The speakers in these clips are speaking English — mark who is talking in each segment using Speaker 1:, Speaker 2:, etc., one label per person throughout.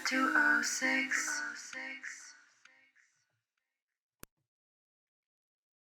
Speaker 1: 206.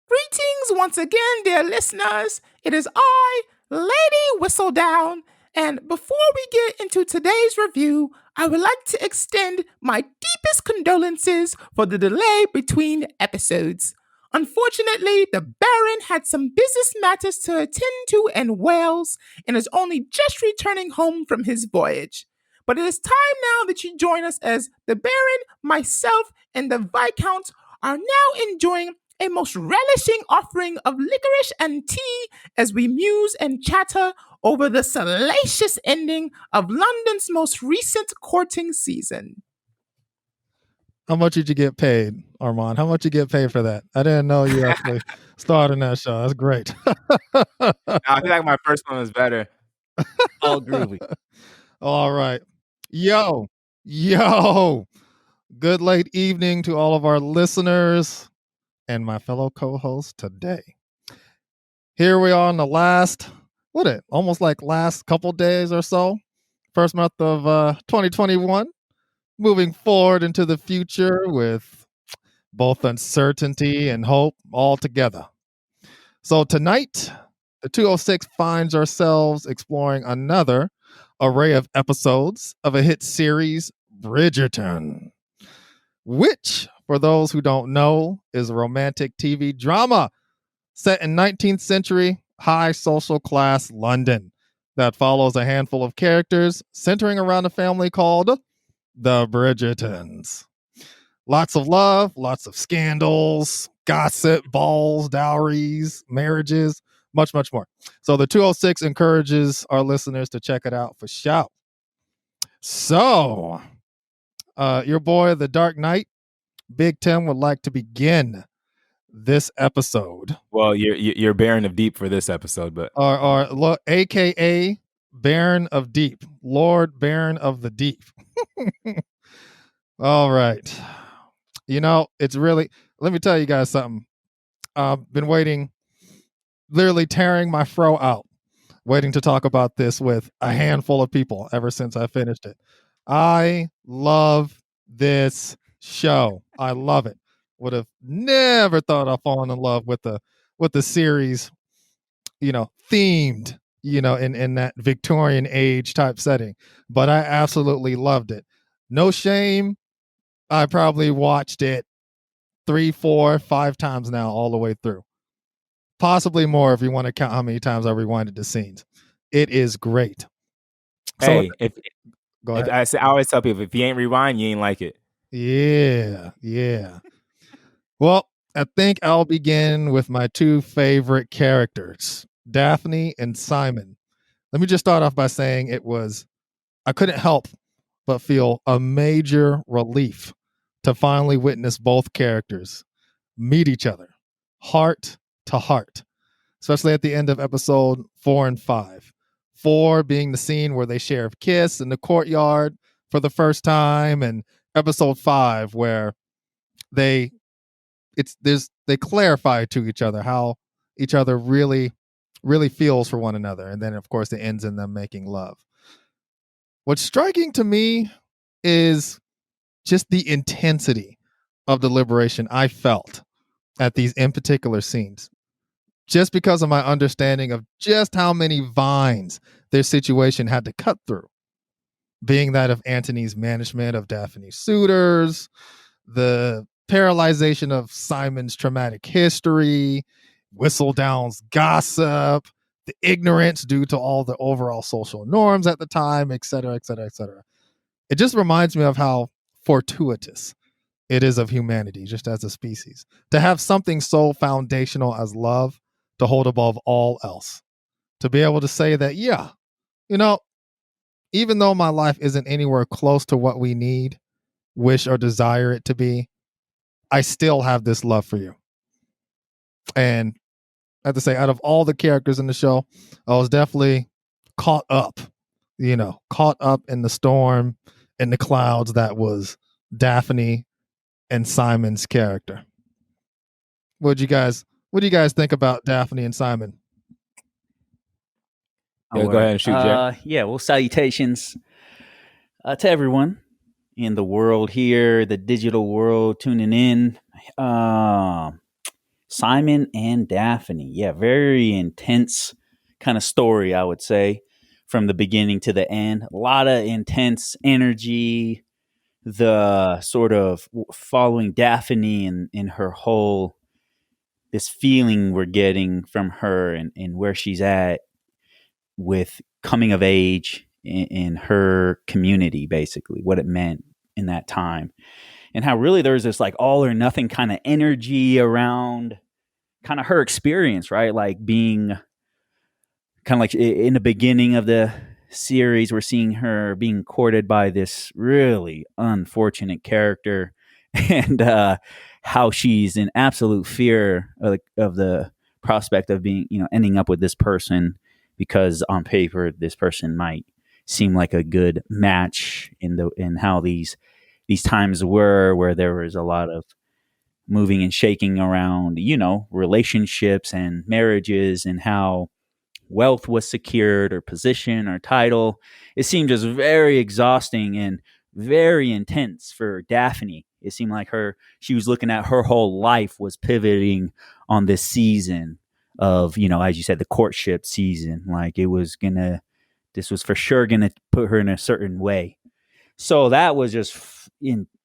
Speaker 2: Greetings once again, dear listeners. It is I, Lady Whistledown, and before we get into today's review, I would like to extend my deepest condolences for the delay between episodes. Unfortunately, the Baron had some business matters to attend to in Wales and is only just returning home from his voyage. But it is time now that you join us as the Baron, myself, and the Viscount are now enjoying a most relishing offering of licorice and tea as we muse and chatter over the salacious ending of London's most recent courting season.
Speaker 3: How much did you get paid, Armand? How much you get paid for that? I didn't know you actually starred in that show. That's great.
Speaker 4: I feel like my first one was better. All groovy.
Speaker 3: All right. Yo. Good late evening to all of our listeners and my fellow co-hosts today. Here we are on the last couple days or so. First month of 2021. Moving forward into the future with both uncertainty and hope all together. So tonight, the 206 finds ourselves exploring another array of episodes of a hit series, Bridgerton, which, for those who don't know, is a romantic TV drama set in 19th century high social class London that follows a handful of characters centering around a family called the Bridgertons. Lots of love, lots of scandals, gossip, balls, dowries, marriages, much, much more. So the 206 encourages our listeners to check it out for sure. So, your boy, the Dark Knight, Big Tim, would like to begin this episode.
Speaker 4: Well, you're Baron of Deep for this episode, but
Speaker 3: or AKA Baron of Deep, Lord Baron of the Deep. All right. It's really, let me tell you guys something. I've been waiting, literally tearing my fro out, waiting to talk about this with a handful of people ever since I finished it. I love this show. I love it. Would have never thought I'd fallen in love with the series, themed, in that Victorian age type setting. But I absolutely loved it. No shame. I probably watched it 3, 4, 5 times now, all the way through. Possibly more if you want to count how many times I rewinded the scenes. It is great.
Speaker 4: Hey,
Speaker 3: go ahead.
Speaker 4: I always tell people, if you ain't rewind, you ain't like it.
Speaker 3: Yeah. Well, I think I'll begin with my 2 favorite characters, Daphne and Simon. Let me just start off by saying I couldn't help but feel a major relief to finally witness both characters meet each other, heart to heart, especially at the end of episode 4 and 5. 4 being the scene where they share a kiss in the courtyard for the first time, and episode 5 where they clarify to each other how each other really, really feels for one another. And then, of course, it ends in them making love. What's striking to me is just the intensity of the liberation I felt at these in particular scenes, just because of my understanding of just how many vines their situation had to cut through, being that of Antony's management of Daphne's suitors, the paralyzation of Simon's traumatic history, Whistledown's gossip, the ignorance due to all the overall social norms at the time, et cetera, et cetera, et cetera. It just reminds me of how fortuitous it is of humanity, just as a species, to have something so foundational as love to hold above all else. To be able to say that, yeah, even though my life isn't anywhere close to what we need, wish, or desire it to be, I still have this love for you. And I have to say, out of all the characters in the show, I was definitely caught up in the storm, in the clouds that was Daphne and Simon's character. What do you guys think about Daphne and Simon?
Speaker 4: Go ahead and shoot, Jack.
Speaker 1: Well, salutations to everyone. in the world here, the digital world, tuning in. Simon and Daphne. Yeah, very intense kind of story, I would say, from the beginning to the end. A lot of intense energy. The sort of following Daphne and in her whole this feeling we're getting from her and where she's at with coming of age in her community, basically, what it meant in that time. And how really there's this like all or nothing kind of energy around kind of her experience, right? Like being kind of like in the beginning of the series, we're seeing her being courted by this really unfortunate character and how she's in absolute fear of the prospect of being, ending up with this person because on paper, this person might seem like a good match in how these times were where there was a lot of moving and shaking around, relationships and marriages and how wealth was secured or position or title. It seemed just very exhausting and very intense for Daphne. It seemed like she was looking at her whole life was pivoting on this season of, as you said, the courtship season. Like this was for sure gonna put her in a certain way. So that was just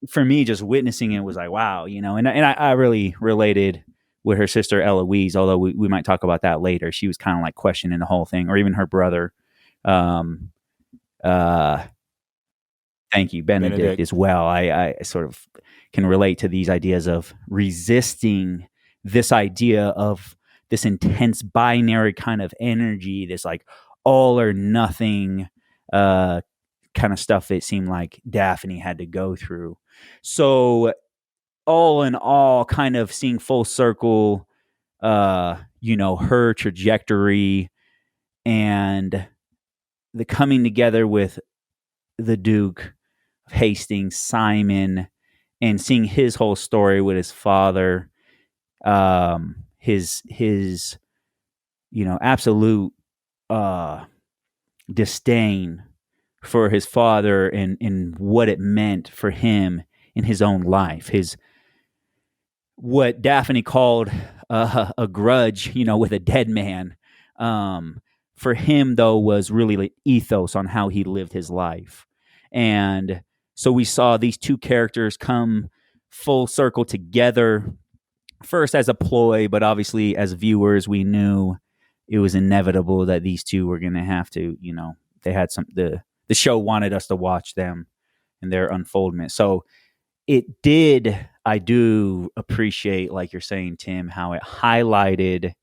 Speaker 1: for me, just witnessing it was like, wow, and I really related with her sister Eloise, although we might talk about that later. She was kind of like questioning the whole thing, or even her brother. Um, uh, Thank you, Benedict, as well. I sort of can relate to these ideas of resisting this idea of this intense binary kind of energy, this like all or nothing kind of stuff it seemed like Daphne had to go through. So all in all, kind of seeing full circle, her trajectory and the coming together with the Duke of Hastings, Simon, and seeing his whole story with his father, his absolute disdain for his father and what it meant for him in his own life. What Daphne called a grudge, with a dead man. For him, though, was really like ethos on how he lived his life. And so we saw these two characters come full circle together, first as a ploy, but obviously as viewers, we knew it was inevitable that these two were going to have to, they had the show wanted us to watch them and their unfoldment. So I do appreciate, like you're saying, Tim, how it highlighted,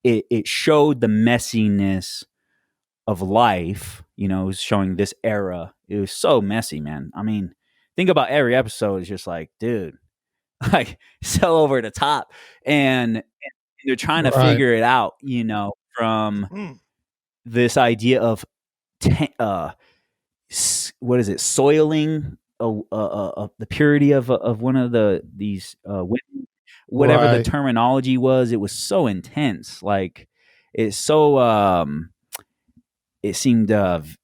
Speaker 1: it showed the messiness of life, it was showing this era. It was so messy, man. I mean, think about every episode is just like, dude, like so over the top. And they're trying to figure it out, from this idea of what is it, soiling the purity of one of these women, whatever the terminology was. It was so intense, like it's so it seemed very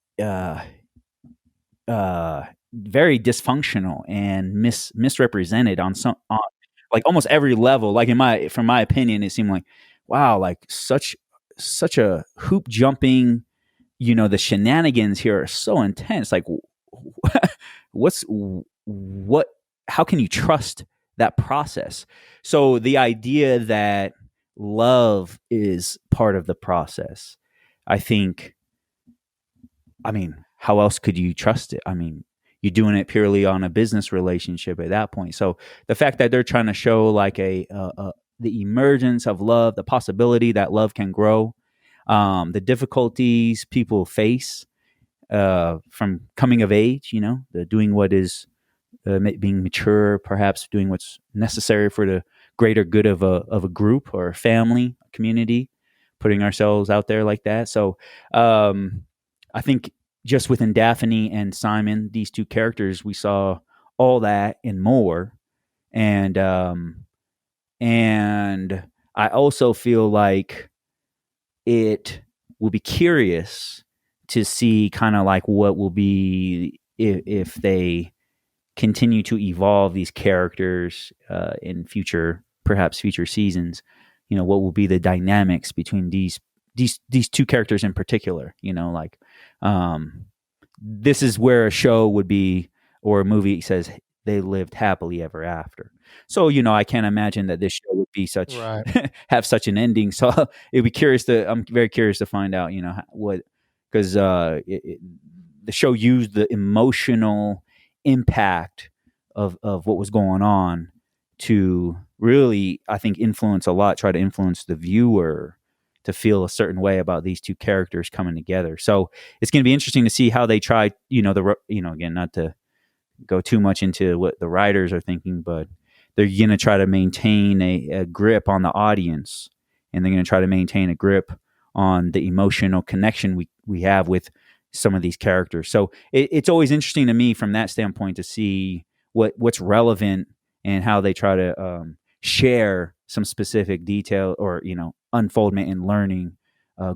Speaker 1: dysfunctional and misrepresented on like almost every level. Like from my opinion, it seemed like, wow, like such a hoop jumping, the shenanigans here are so intense. Like how can you trust that process? So the idea that love is part of the process, I think, how else could you trust it? You're doing it purely on a business relationship at that point. So the fact that they're trying to show like the emergence of love, the possibility that love can grow, the difficulties people face from coming of age, the doing what is being mature, perhaps doing what's necessary for the greater good of a group or a family, a community, putting ourselves out there like that. So I think just within Daphne and Simon, these two characters, we saw all that and more. And I also feel like it will be curious to see kind of like what will be if they continue to evolve these characters in perhaps future seasons. What will be the dynamics between these two characters in particular? Like, this is where a show would be, or a movie says they lived happily ever after. So, I can't imagine that this show would be
Speaker 3: Right.
Speaker 1: have such an ending. So I'm very curious to find out, what, because the show used the emotional impact of what was going on to really, I think, try to influence the viewer to feel a certain way about these two characters coming together. So it's going to be interesting to see how they try, again, not to go too much into what the writers are thinking, but they're going to try to maintain a grip on the audience, and they're going to try to maintain a grip on the emotional connection we have with some of these characters. So it's always interesting to me from that standpoint to see what's relevant and how they try to share some specific detail or unfoldment and learning,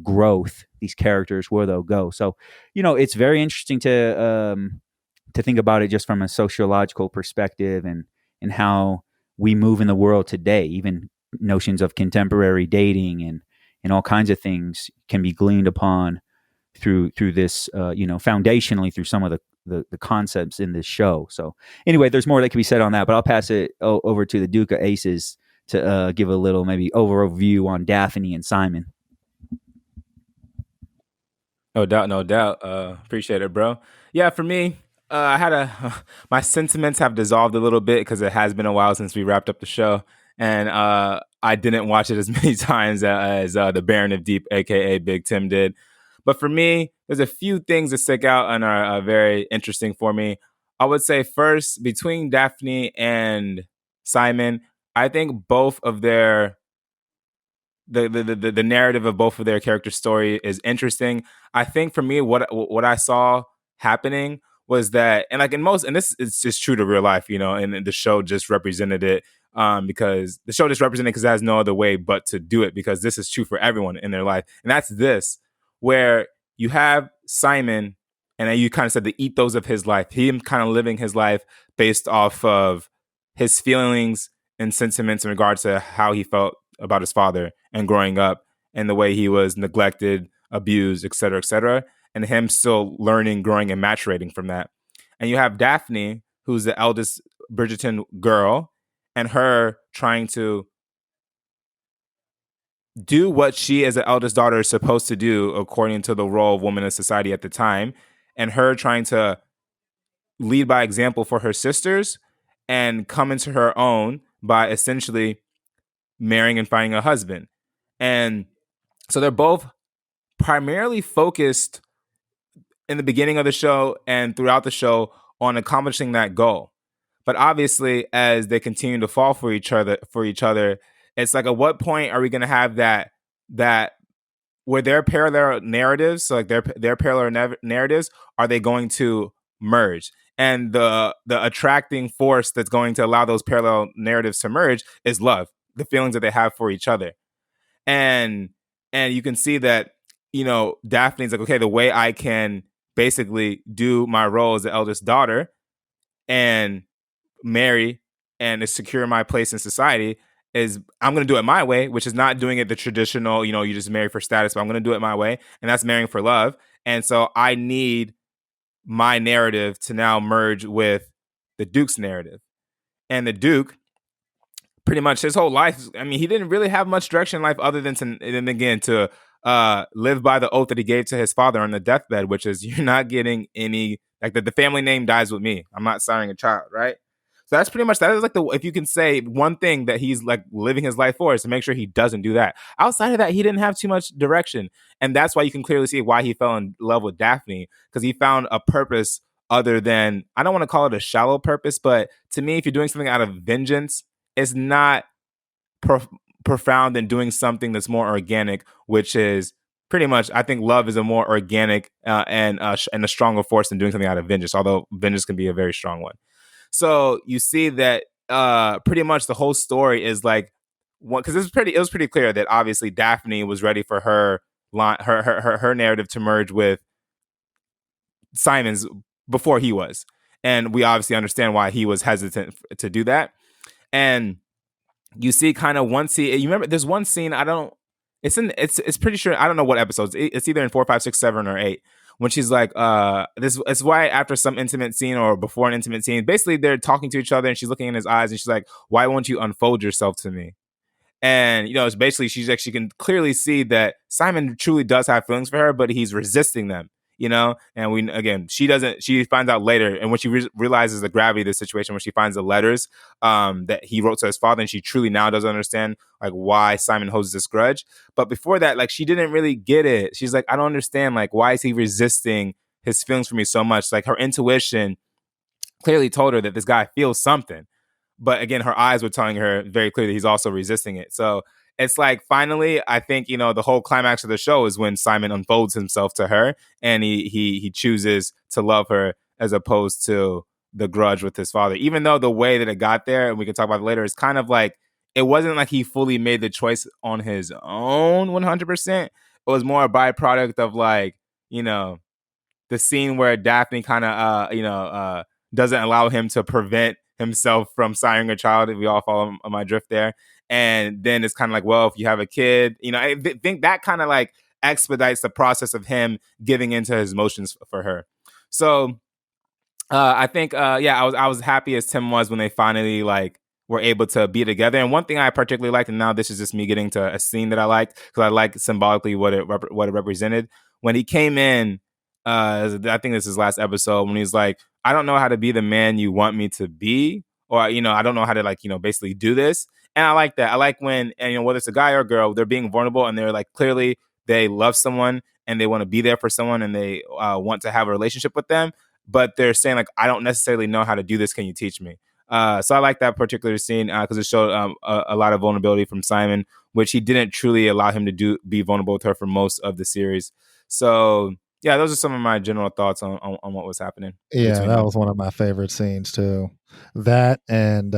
Speaker 1: growth, these characters, where they'll go. So it's very interesting to think about it just from a sociological perspective, and how we move in the world today. Even notions of contemporary dating and all kinds of things can be gleaned upon through this, foundationally through some of the concepts in this show. So anyway, there's more that can be said on that, but I'll pass it over to the Duke of Aces to give a little maybe overview on Daphne and Simon.
Speaker 4: No doubt. Appreciate it, bro. Yeah, for me, I had my sentiments have dissolved a little bit because it has been a while since we wrapped up the show, and I didn't watch it as many times as the Baron of Deep, aka Big Tim, did. But for me, there's a few things that stick out and are very interesting for me. I would say first, between Daphne and Simon, I think both of their the narrative of both of their character story is interesting. I think for me, what I saw happening was that, and like in most, and this is just true to real life, and the show just represented it, because the show just represented it because it has no other way but to do it, because this is true for everyone in their life, and that's this, where you have Simon, and then you kind of said the ethos of his life, him kind of living his life based off of his feelings and sentiments in regards to how he felt about his father and growing up and the way he was neglected, abused, et cetera, and him still learning, growing, and maturating from that. And you have Daphne, who's the eldest Bridgerton girl, and her trying to do what she as an eldest daughter is supposed to do according to the role of woman in society at the time, and her trying to lead by example for her sisters and come into her own by essentially marrying and finding a husband. And so they're both primarily focused in the beginning of the show and throughout the show on accomplishing that goal. But obviously, as they continue to fall for each other, it's like, at what point are we going to have that where their parallel narratives, so like their parallel narratives, are they going to merge? And the attracting force that's going to allow those parallel narratives to merge is love, the feelings that they have for each other. And you can see that, Daphne's like, okay, the way I can basically do my role as the eldest daughter and marry and secure my place in society is I'm going to do it my way, which is not doing it the traditional, you just marry for status, but I'm going to do it my way. And that's marrying for love. And so I need my narrative to now merge with the Duke's narrative. And the Duke, pretty much his whole life, I mean, he didn't really have much direction in life other than to live by the oath that he gave to his father on the deathbed, which is, you're not getting any, like, the family name dies with me. I'm not siring a child, right? So that's pretty much, that is like if you can say one thing that he's like living his life for, is to make sure he doesn't do that. Outside of that, he didn't have too much direction. And that's why you can clearly see why he fell in love with Daphne, because he found a purpose other than, I don't want to call it a shallow purpose, but to me, if you're doing something out of vengeance, it's not profound than doing something that's more organic, which is pretty much, I think love is a more organic and a stronger force than doing something out of vengeance, although vengeance can be a very strong one. So you see that pretty much the whole story is like, because it was pretty clear that obviously Daphne was ready for her narrative to merge with Simon's before he was. And we obviously understand why he was hesitant to do that. And you see kind of one scene. You remember there's one scene, it's pretty sure, I don't know what episodes. It's either in 4, 5, 6, 7, or 8. When she's like, this it's why after some intimate scene or before an intimate scene, basically they're talking to each other and she's looking in his eyes and she's like, why won't you unfold yourself to me? And, it's basically, she can clearly see that Simon truly does have feelings for her, but he's resisting them, and she finds out later. And when she realizes the gravity of the situation, when she finds the letters that he wrote to his father, and she truly now does understand like why Simon holds this grudge. But before that, like, she didn't really get it. She's like, I don't understand. Like, why is he resisting his feelings for me so much? Like, her intuition clearly told her that this guy feels something. But again, her eyes were telling her very clearly he's also resisting it. So it's like, finally, I think, the whole climax of the show is when Simon unfolds himself to her and he chooses to love her as opposed to the grudge with his father. Even though the way that it got there, and we can talk about it later, is kind of like, it wasn't like he fully made the choice on his own 100%. It was more a byproduct of like, the scene where Daphne kind of, doesn't allow him to prevent himself from siring a child. If we all follow my drift there. And then it's kind of like, well, if you have a kid, I think that kind of like expedites the process of him giving into his emotions for her. So I think, I was happy as Tim was when they finally like were able to be together. And one thing I particularly liked, and now this is just me getting to a scene that I liked because I like symbolically what it represented. When he came in, I think this is last episode, when he's like, I don't know how to be the man you want me to be, or I don't know how to like basically do this. And I like that. I like when, and whether it's a guy or a girl, they're being vulnerable and they're like, clearly they love someone and they want to be there for someone and they want to have a relationship with them, but they're saying like, I don't necessarily know how to do this. Can you teach me? So I like that particular scene because it showed a lot of vulnerability from Simon, which he didn't truly allow him to be vulnerable with her for most of the series. So yeah, those are some of my general thoughts on what was happening.
Speaker 3: Yeah, that was one of my favorite scenes too. That and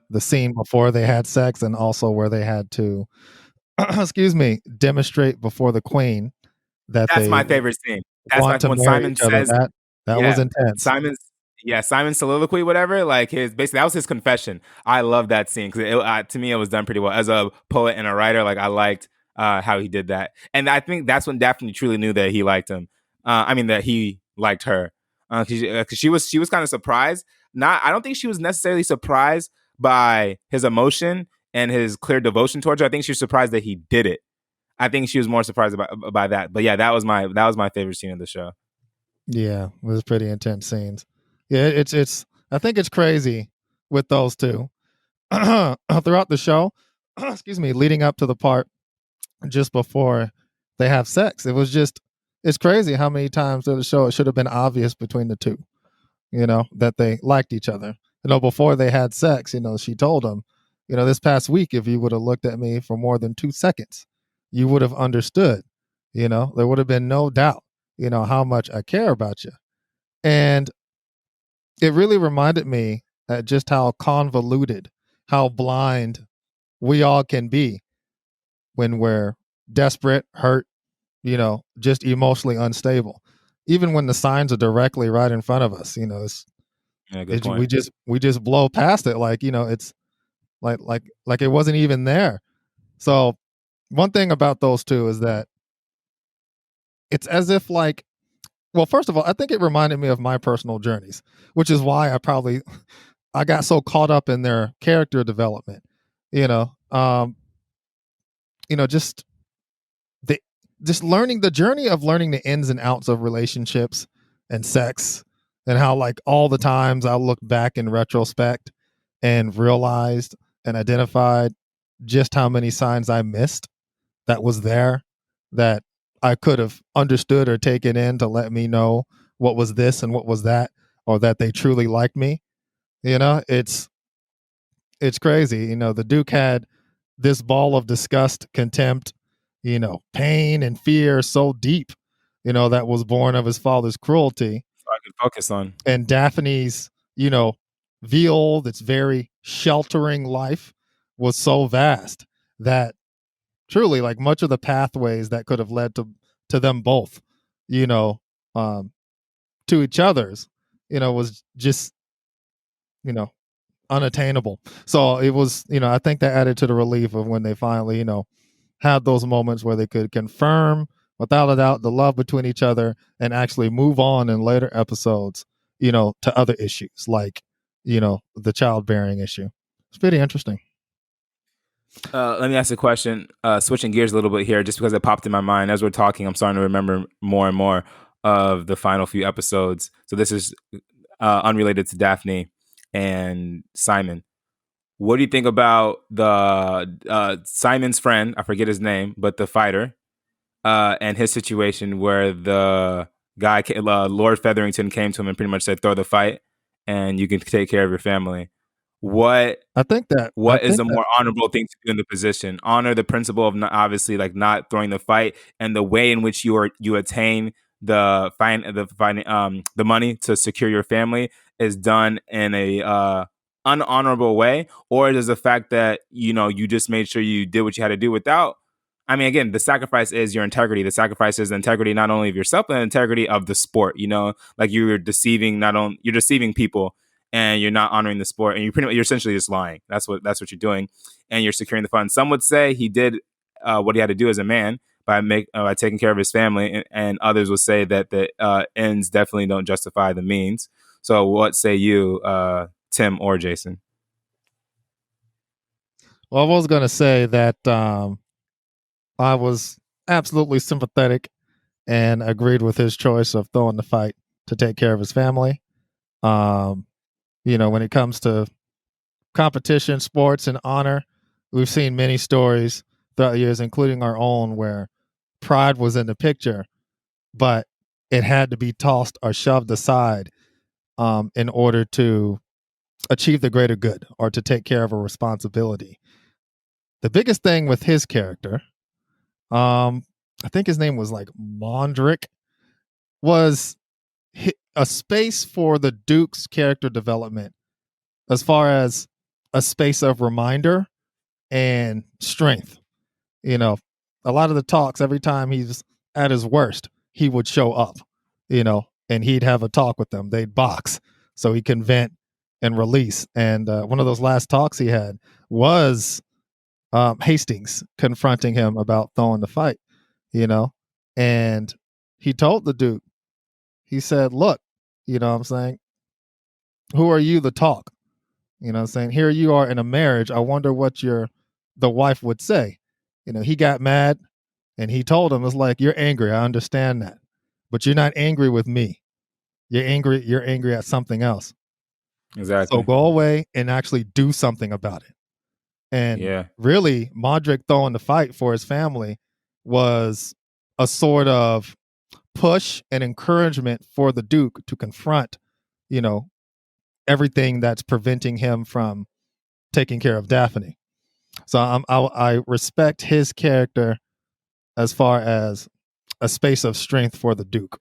Speaker 3: the scene before they had sex, and also where they had to, excuse me, demonstrate before the queen that
Speaker 4: That's
Speaker 3: they
Speaker 4: my favorite scene. That's
Speaker 3: want to
Speaker 4: when
Speaker 3: marry
Speaker 4: Simon
Speaker 3: each other.
Speaker 4: says
Speaker 3: That was intense.
Speaker 4: Simon's soliloquy, whatever. Like that was his confession. I love that scene because to me it was done pretty well. As a poet and a writer, like I liked how he did that, and I think that's when Daphne truly knew that he liked him. That he liked her, because she was kind of surprised. I don't think she was necessarily surprised by his emotion and his clear devotion towards her. I think she was surprised that he did it. I think she was more surprised by that. But yeah, that was my favorite scene of the show.
Speaker 3: Yeah, it was pretty intense scenes. Yeah, it's I think it's crazy with those two throughout the show. Excuse me, leading up to the part just before they have sex. It's crazy how many times through the show it should have been obvious between the two, that they liked each other. Before they had sex, she told him, this past week, if you would have looked at me for more than 2 seconds, you would have understood, there would have been no doubt, how much I care about you. And it really reminded me just how convoluted, how blind we all can be when we're desperate, hurt, just emotionally unstable. Even when the signs are directly right in front of us,
Speaker 4: Good point.
Speaker 3: we just blow past it like, it's like it wasn't even there. So one thing about those two is that it's as if like, well, first of all, I think it reminded me of my personal journeys, which is why I got so caught up in their character development, just learning the journey of learning the ins and outs of relationships and sex, and how like all the times I look back in retrospect and realized and identified just how many signs I missed that was there, that I could have understood or taken in to let me know what was this and what was that, or that they truly liked me. It's crazy. The Duke had this ball of disgust, contempt, pain and fear so deep, that was born of his father's cruelty.
Speaker 4: So I can focus on.
Speaker 3: And Daphne's, veal, that's very sheltering life, was so vast that truly, like, much of the pathways that could have led to them both, to each other's, was just, you know, unattainable. So it was, I think that added to the relief of when they finally, had those moments where they could confirm without a doubt the love between each other and actually move on in later episodes, to other issues like, the childbearing issue. It's pretty interesting.
Speaker 4: Let me ask a question. Switching gears a little bit here, just because it popped in my mind as we're talking. I'm starting to remember more and more of the final few episodes. So this is unrelated to Daphne and Simon. What do you think about the Simon's friend? I forget his name, but the fighter, and his situation where the guy, Lord Featherington, came to him and pretty much said, "Throw the fight, and you can take care of your family." What
Speaker 3: I think that
Speaker 4: what is a more honorable thing to do in the position? Honor the principle of obviously like not throwing the fight, and the way in which you attain the money to secure your family is done in a unhonorable way, or is the fact that you just made sure you did what you had to do without. I mean, again, the sacrifice is your integrity. The sacrifice is the integrity not only of yourself, but the integrity of the sport. Like you're deceiving you're deceiving people, and you're not honoring the sport, and you're essentially just lying. That's what you're doing, and you're securing the funds. Some would say he did what he had to do as a man by taking care of his family, and others would say that the ends definitely don't justify the means. So, what say you, Tim or Jason?
Speaker 3: Well, I was going to say that I was absolutely sympathetic and agreed with his choice of throwing the fight to take care of his family. When it comes to competition, sports, and honor, we've seen many stories throughout the years, including our own, where pride was in the picture, but it had to be tossed or shoved aside in order to achieve the greater good or to take care of a responsibility. The biggest thing with his character, I think his name was like Mondrick, was a space for the Duke's character development as far as a space of reminder and strength. A lot of the talks, every time he's at his worst, he would show up, and he'd have a talk with them. They'd box so he can vent and release. And one of those last talks he had was Hastings confronting him about throwing the fight, and he told the Duke, he said, look, what I'm saying, who are you to talk? I'm saying, here you are in a marriage. I wonder what the wife would say. He got mad and he told him, it's like, you're angry. I understand that, but you're not angry with me. You're angry at something else.
Speaker 4: Exactly.
Speaker 3: So go away and actually do something about it. And really, Modric throwing the fight for his family was a sort of push and encouragement for the Duke to confront, everything that's preventing him from taking care of Daphne. So I respect his character as far as a space of strength for the Duke.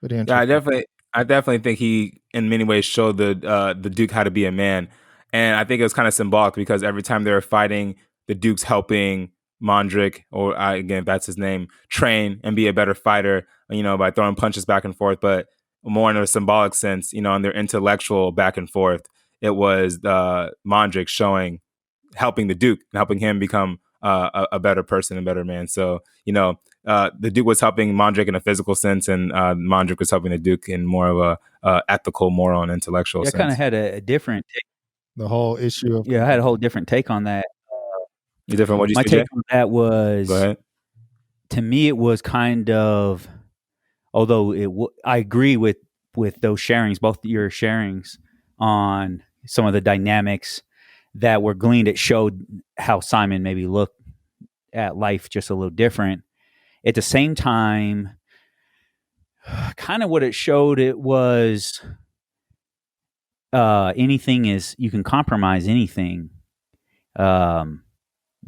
Speaker 4: Yeah, I definitely think he, in many ways, showed the Duke how to be a man, and I think it was kind of symbolic because every time they were fighting, the Duke's helping Mondrick, or again, if that's his name, train and be a better fighter, by throwing punches back and forth, but more in a symbolic sense, in their intellectual back and forth, it was Mondrick helping the Duke and helping him become a better person, a better man. So, the Duke was helping Mondrick in a physical sense, and Mondrick was helping the Duke in more of a ethical, moral, and intellectual sense.
Speaker 1: I kind of had a different take.
Speaker 3: The whole issue of
Speaker 1: I had a whole different take on that.
Speaker 4: Different. What you
Speaker 1: My
Speaker 4: say,
Speaker 1: take
Speaker 4: Jay?
Speaker 1: on that was,
Speaker 4: Go ahead.
Speaker 1: To me, it was kind of, although I agree with those sharings, both your sharings on some of the dynamics that were gleaned. It showed how Simon maybe looked at life just a little different. At the same time, kind of what it showed, it was anything is, you can compromise anything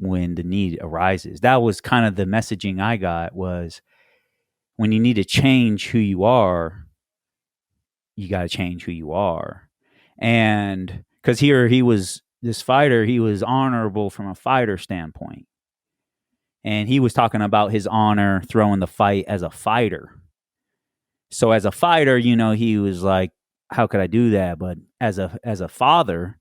Speaker 1: when the need arises. That was kind of the messaging I got, was when you need to change who you are, you got to change who you are. And because here he was, this fighter, he was honorable from a fighter standpoint. And he was talking about his honor throwing the fight as a fighter. So as a fighter, he was like, how could I do that? But as a father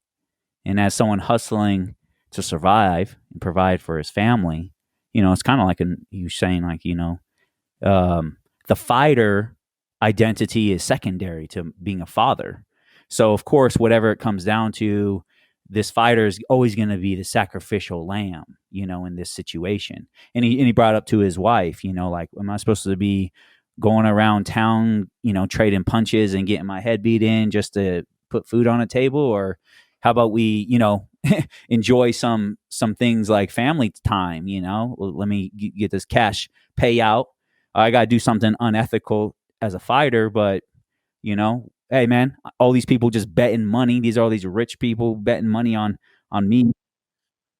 Speaker 1: and as someone hustling to survive and provide for his family, it's kind of like you saying, like, the fighter identity is secondary to being a father. So of course, whatever it comes down to, this fighter is always going to be the sacrificial lamb, in this situation. And he brought up to his wife, like, am I supposed to be going around town, trading punches and getting my head beat in just to put food on a table? Or how about we, enjoy some things like family time? Let me get this cash payout. I got to do something unethical as a fighter, but hey man, all these people just betting money. These are all these rich people betting money on me.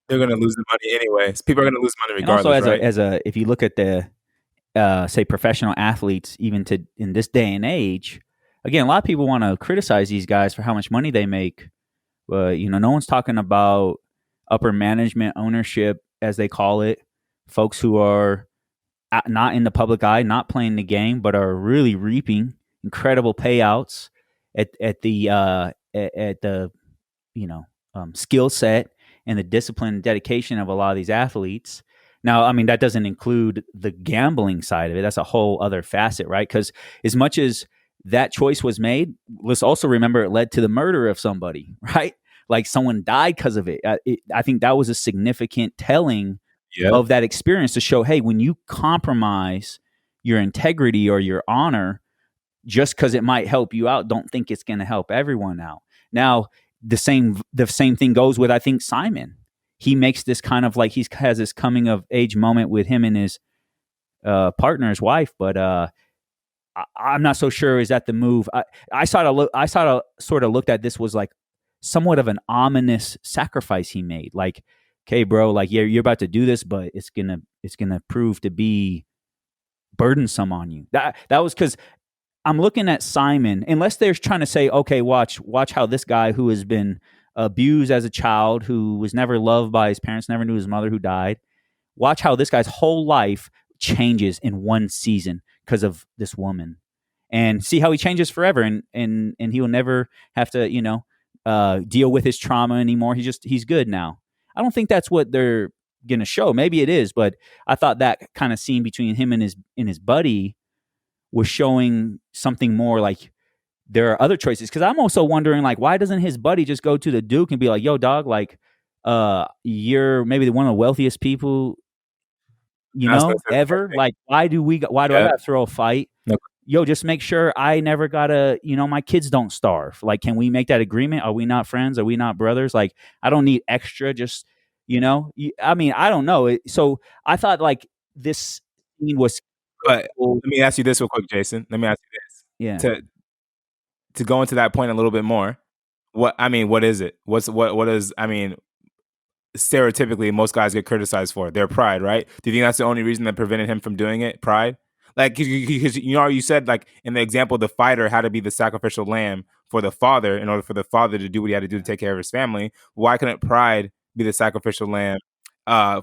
Speaker 4: They're gonna lose the money anyways. People are gonna lose money
Speaker 1: And also,
Speaker 4: regardless, right?
Speaker 1: if you look at the say professional athletes, even to in this day and age, again, a lot of people want to criticize these guys for how much money they make, but no one's talking about upper management ownership, as they call it, folks who are not in the public eye, not playing the game, but are really reaping incredible payouts at the skill set and the discipline and dedication of a lot of these athletes. Now, I mean, that doesn't include the gambling side of it. That's a whole other facet, right? Because as much as that choice was made, let's also remember it led to the murder of somebody, right? Like someone died because of it. I think that was a significant telling of that experience to show, hey, when you compromise your integrity or your honor just because it might help you out, don't think it's going to help everyone out. Now, the same thing goes with, I think, Simon. He makes this kind of like, he has this coming of age moment with him and his partner, his wife, but I'm not so sure is that the move. I sort of looked at this was like somewhat of an ominous sacrifice he made. Like, okay, bro, like, yeah, you're about to do this, but it's gonna prove to be burdensome on you. That was because I'm looking at Simon, unless they're trying to say, okay, watch how this guy who has been abused as a child, who was never loved by his parents, never knew his mother who died, watch how this guy's whole life changes in one season because of this woman, and see how he changes forever, and he will never have to, deal with his trauma anymore. He's good now. I don't think that's what they're gonna show. Maybe it is, but I thought that kind of scene between him and his buddy was showing something more like there are other choices. Because I'm also wondering, like, why doesn't his buddy just go to the Duke and be like, yo, dog, like, you're maybe one of the wealthiest people, ever. Like, why do I gotta throw a fight?
Speaker 4: Nope.
Speaker 1: Yo, just make sure I never gotta, my kids don't starve. Like, can we make that agreement? Are we not friends? Are we not brothers? Like, I don't need extra. Just, I mean, I don't know. So I thought like this scene was.
Speaker 4: But let me ask you this real quick, Jason. Let me ask you this.
Speaker 1: Yeah.
Speaker 4: To go into that point a little bit more. What is it? What is, stereotypically most guys get criticized for their pride, right? Do you think that's the only reason that prevented him from doing it? Pride? Like, because you said, like, in the example, the fighter had to be the sacrificial lamb for the father in order for the father to do what he had to do to take care of his family. Why couldn't pride be the sacrificial lamb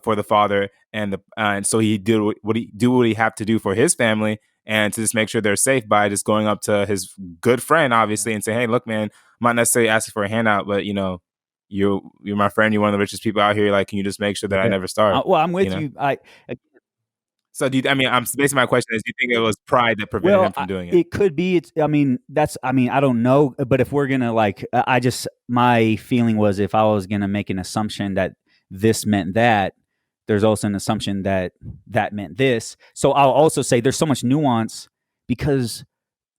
Speaker 4: for the father, and so he did what he have to do for his family, and to just make sure they're safe by just going up to his good friend, obviously, and saying, hey, look, man, I'm not necessarily asking for a handout, but you're my friend, you're one of the richest people out here, like, can you just make sure that I never starve?
Speaker 1: Well, I'm with you.
Speaker 4: So I'm basically, my question is, do you think it was pride that prevented him from doing it?
Speaker 1: It could be. I don't know. But if we're gonna, like, my feeling was, if I was gonna make an assumption that this meant that, there's also an assumption that meant this. So I'll also say there's so much nuance, because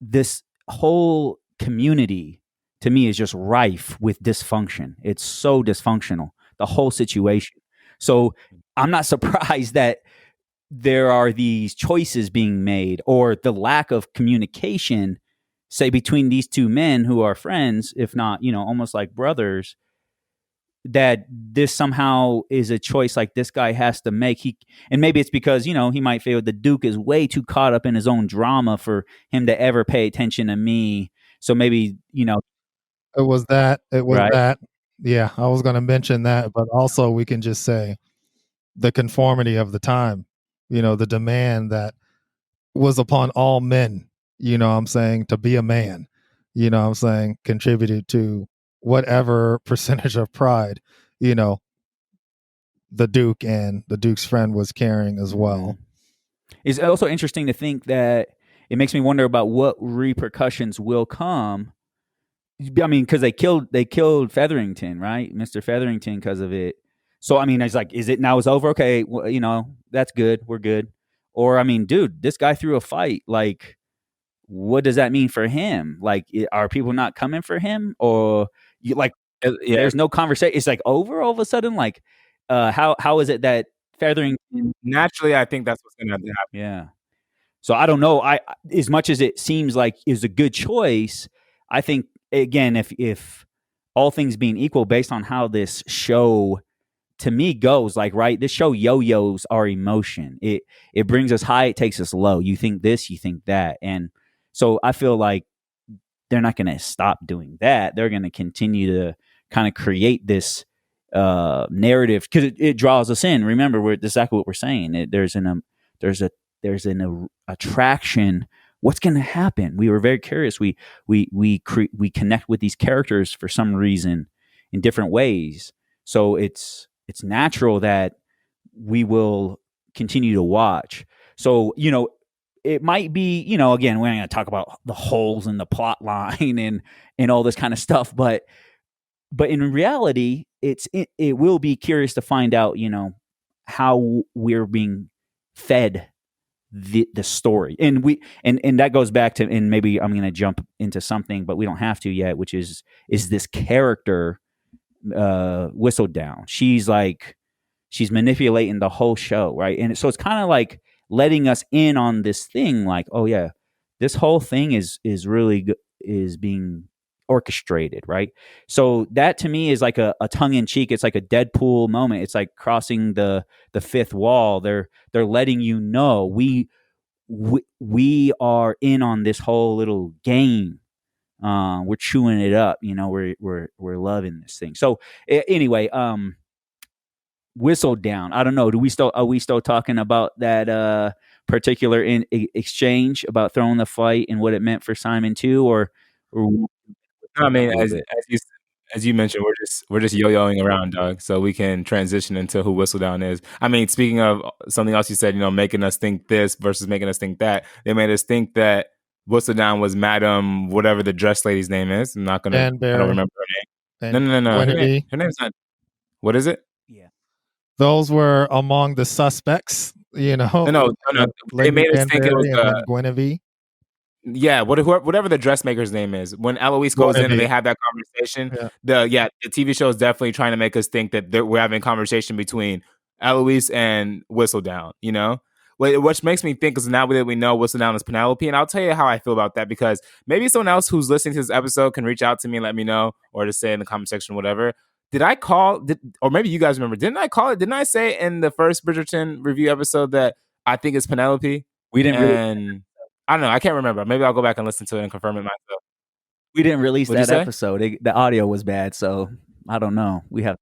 Speaker 1: this whole community to me is just rife with dysfunction. It's so dysfunctional, the whole situation. So I'm not surprised that there are these choices being made, or the lack of communication, say, between these two men who are friends, if not, almost like brothers, that this somehow is a choice like this guy has to make. And maybe it's because, he might feel the Duke is way too caught up in his own drama for him to ever pay attention to me. So maybe,
Speaker 3: it was that.
Speaker 1: Right.
Speaker 3: That. Yeah, I was going to mention that, but also we can just say the conformity of the time, the demand that was upon all men, what I'm saying, to be a man, you know what I'm saying, contributed to whatever percentage of pride, you know, the Duke and the Duke's friend was carrying as well.
Speaker 1: It's also interesting to think that it makes me wonder about what repercussions will come. I mean, because they killed Featherington, right, Mr. Featherington, because of it. So I mean, it's like, is it now? It's over. Okay, well, you know, that's good. We're good. Or I mean, dude, this guy threw a fight. Like, what does that mean for him? Like, are people not coming for him, or you like?
Speaker 4: Yeah.
Speaker 1: There's no conversation. It's like over all of a sudden. Like, how is it that Featherington?
Speaker 4: Naturally, I think that's what's going to happen.
Speaker 1: Yeah. So I don't know. I as much as it seems like is a good choice, I think again, if all things being equal, based on how this show to me goes, like, right, this show yo-yos our emotion. It brings us high, it takes us low. You think this, you think that, and so I feel like they're not going to stop doing that. They're going to continue to kind of create this narrative because it draws us in. Remember, that's exactly what we're saying. There's an attraction. What's going to happen? We were very curious. We connect with these characters for some reason in different ways. So it's natural that we will continue to watch. So, you know, it might be, you know, again, we're not going to talk about the holes in the plot line and all this kind of stuff, but in reality, it will be curious to find out, you know, how we're being fed the story. And that goes back to, and maybe I'm going to jump into something, but we don't have to yet, which is this character Whistledown. She's manipulating the whole show, right? And so it's kind of like letting us in on this thing, like, oh yeah, this whole thing is really is being orchestrated, right? So that to me is like a tongue in cheek. It's like a Deadpool moment. It's like crossing the fifth wall. They're letting you know we are in on this whole little game. We're chewing it up, you know. We're loving this thing. So anyway, Whistledown. I don't know. Are we still talking about that particular exchange about throwing the fight and what it meant for Simon too, or
Speaker 4: I mean, as you mentioned, we're just yo-yoing around, dog. So we can transition into who Whistledown is. I mean, speaking of something else you said, you know, making us think this versus making us think that. They made us think that Whistledown was Madam whatever the dress lady's name is. I'm not gonna. I don't remember her name. No. Her name's not. What is it?
Speaker 1: Yeah.
Speaker 3: Those were among the suspects, you know.
Speaker 4: No. They made us think it was
Speaker 3: Guinevere.
Speaker 4: Yeah, whatever the dressmaker's name is. When Eloise goes in and they have that conversation, the TV show is definitely trying to make us think that we're having a conversation between Eloise and Whistledown, you know? Which makes me think, because now that we know Whistledown is Penelope, and I'll tell you how I feel about that, because maybe someone else who's listening to this episode can reach out to me and let me know, or just say in the comment section, whatever. Did I call, or maybe you guys remember, didn't I call it? Didn't I say in the first Bridgerton review episode that I think it's Penelope?
Speaker 1: We didn't really.
Speaker 4: I don't know. I can't remember. Maybe I'll go back and listen to it and confirm it myself.
Speaker 1: We didn't release that episode. The audio was bad, so I don't know. We have.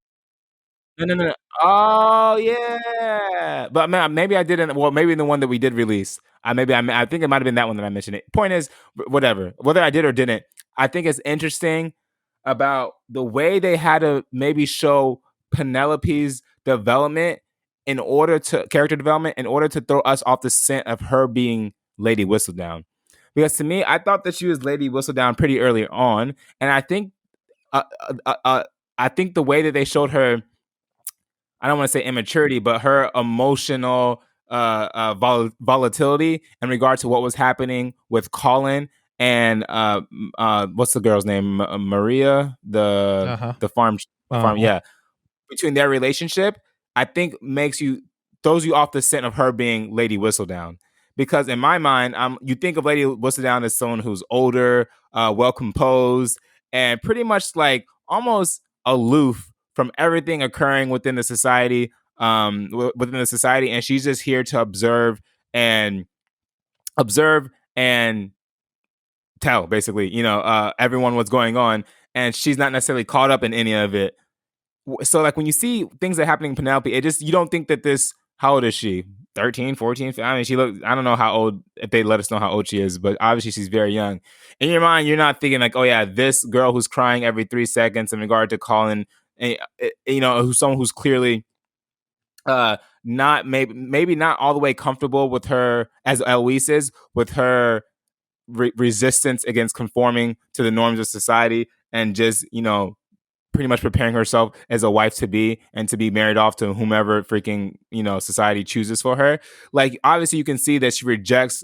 Speaker 4: No. Oh yeah, but maybe I didn't. Well, maybe the one that we did release. I think it might have been that one that I mentioned it. Point is, whatever. Whether I did or didn't, I think it's interesting about the way they had to maybe show Penelope's development character development in order to throw us off the scent of her being Lady Whistledown. Because to me, I thought that she was Lady Whistledown pretty early on, and I think the way that they showed her, I don't want to say immaturity, but her emotional volatility in regard to what was happening with Colin and what's the girl's name, Maria, the farm, yeah. Between their relationship, I think throws you off the scent of her being Lady Whistledown. Because in my mind, you think of Lady Whistledown as someone who's older, well composed, and pretty much like almost aloof from everything occurring within the society. And she's just here to observe and tell, basically, you know, everyone what's going on, and she's not necessarily caught up in any of it. So like when you see things that are happening in Penelope, you don't think that this, how old is she? 13, 14. I mean, she looked, I don't know how old, if they let us know how old she is, but obviously she's very young. In your mind, you're not thinking like, oh yeah, this girl who's crying every 3 seconds in regard to Colin, who's someone who's clearly not maybe not all the way comfortable with her as Eloise is, with her resistance against conforming to the norms of society, and just pretty much preparing herself as a wife to be and to be married off to whomever freaking society chooses for her. Like, obviously you can see that she rejects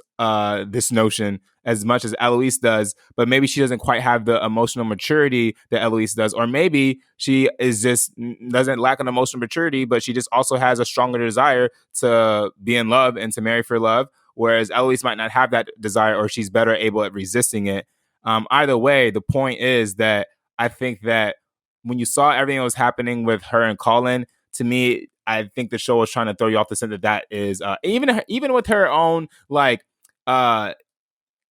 Speaker 4: this notion as much as Eloise does, but maybe she doesn't quite have the emotional maturity that Eloise does, or maybe she is just doesn't lack an emotional maturity, but she just also has a stronger desire to be in love and to marry for love, whereas Eloise might not have that desire, or she's better able at resisting it. Either way, the point is that I think that when you saw everything that was happening with her and Colin, to me, I think the show was trying to throw you off the scent that is even with her own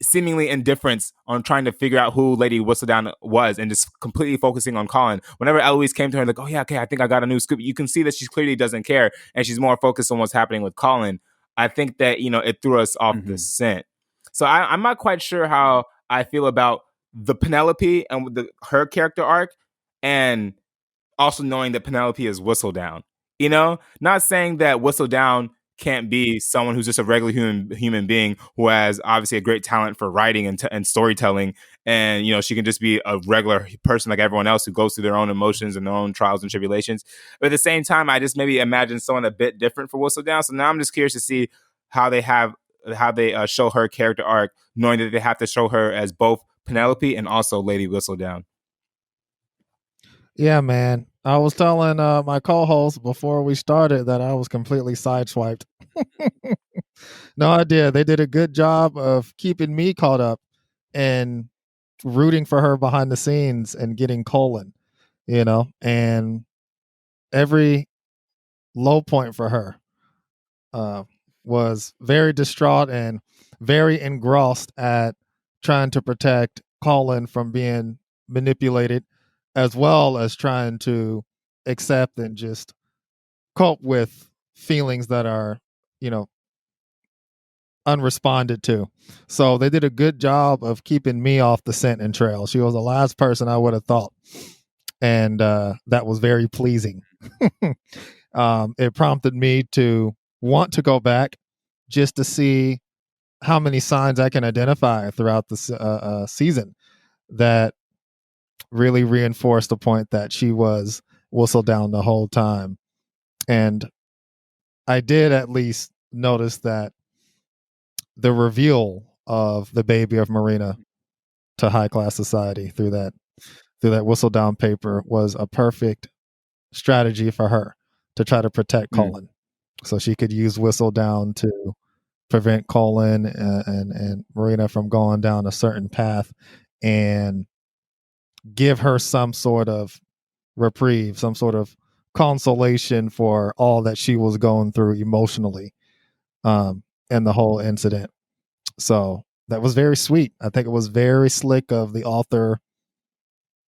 Speaker 4: seemingly indifference on trying to figure out who Lady Whistledown was and just completely focusing on Colin. Whenever Eloise came to her like, oh yeah, okay, I think I got a new scoop, you can see that she clearly doesn't care and she's more focused on what's happening with Colin. I think that it threw us off the scent. So I'm not quite sure how I feel about the Penelope and her character arc, and also knowing that Penelope is Whistledown. Not saying that Whistledown can't be someone who's just a regular human being who has obviously a great talent for writing and storytelling, and she can just be a regular person like everyone else who goes through their own emotions and their own trials and tribulations. But at the same time, I just maybe imagine someone a bit different for Whistledown. So now I'm just curious to see how they show her character arc, knowing that they have to show her as both Penelope and also Lady Whistledown.
Speaker 3: Yeah, man. I was telling my co-host before we started that I was completely sideswiped. No idea. They did a good job of keeping me caught up and rooting for her behind the scenes and getting Colin, and every low point for her was very distraught and very engrossed at trying to protect Colin from being manipulated, as well as trying to accept and just cope with feelings that are, unresponded to. So they did a good job of keeping me off the scent and trail. She was the last person I would have thought. And that was very pleasing. It prompted me to want to go back just to see how many signs I can identify throughout the season that really reinforced the point that she was Whistledown the whole time. And I did at least notice that the reveal of the baby of Marina to high class society through that Whistledown paper was a perfect strategy for her to try to protect Colin, so she could use Whistledown to prevent Colin and Marina from going down a certain path and give her some sort of reprieve, some sort of consolation for all that she was going through emotionally, and the whole incident. So that was very sweet. I think it was very slick of the author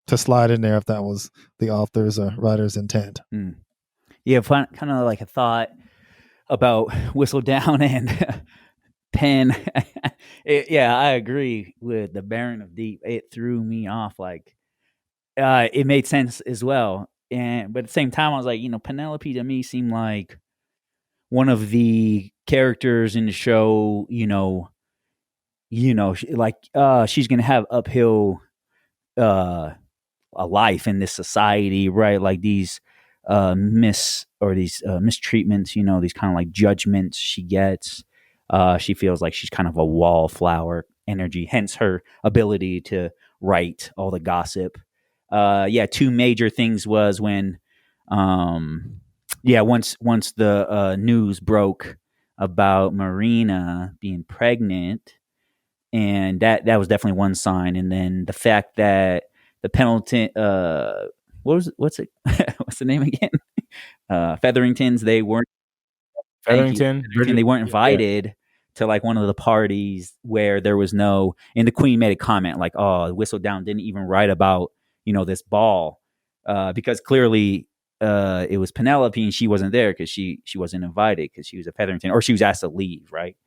Speaker 3: to slide in there if that was the author's or writer's intent.
Speaker 1: Yeah, kind of like a thought about Whistledown and Penn. Yeah, I agree with the Baron of Deep. It threw me off. Like, it made sense as well. But at the same time, I was like, Penelope to me seemed like one of the characters in the show. She's gonna have uphill a life in this society, right? Like these mistreatments, these kind of like judgments she gets. She feels like she's kind of a wallflower energy, hence her ability to write all the gossip. Two major things was when, once the news broke about Marina being pregnant, and that was definitely one sign. And then the fact that the Pendleton, what's the name again? Featheringtons. They weren't
Speaker 4: Featherington.
Speaker 1: They weren't invited to like one of the parties where there was no. And the Queen made a comment like, "Oh, Whistledown didn't even write about this ball," because clearly it was Penelope and she wasn't there because she wasn't invited because she was at Featherington, or she was asked to leave, right?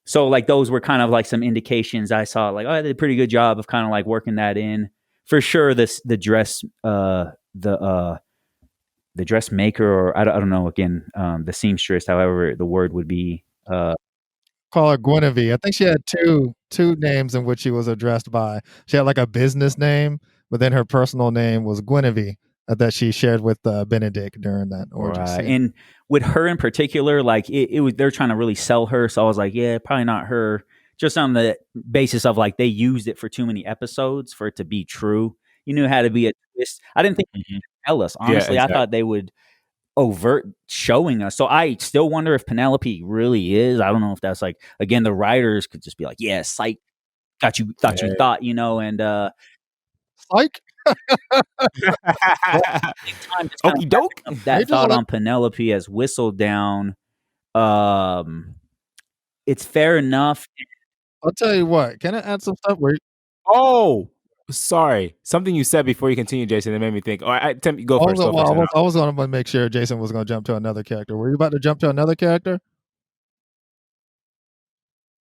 Speaker 1: So like those were kind of like some indications I saw, like, oh, I did a pretty good job of kind of like working that in. For sure, the dressmaker, or I don't know, again, the seamstress, however the word would be.
Speaker 3: Call her Guinevere. I think she had two names in which she was addressed by. She had like a business name, but then her personal name was Guinevere that she shared with Benedict during that orgy scene.
Speaker 1: And with her in particular, like it was, they're trying to really sell her. So I was like, yeah, probably not her. Just on the basis of like they used it for too many episodes for it to be true. You knew it had to be a twist. I didn't think they could tell us. Honestly,
Speaker 4: exactly.
Speaker 1: I thought they would overt showing us. So I still wonder if Penelope really is. I don't know if that's like, again, the writers could just be like, yeah, psych, you thought, you know, and
Speaker 3: Psych.
Speaker 4: Okie doke.
Speaker 1: that thought on Penelope as Whistledown. It's fair enough.
Speaker 3: I'll tell you what. Can I add some stuff?
Speaker 4: Oh, sorry. Something you said before you continue, Jason, that made me think. Go first.
Speaker 3: I was going to make sure Jason was going to jump to another character. Were you about to jump to another character?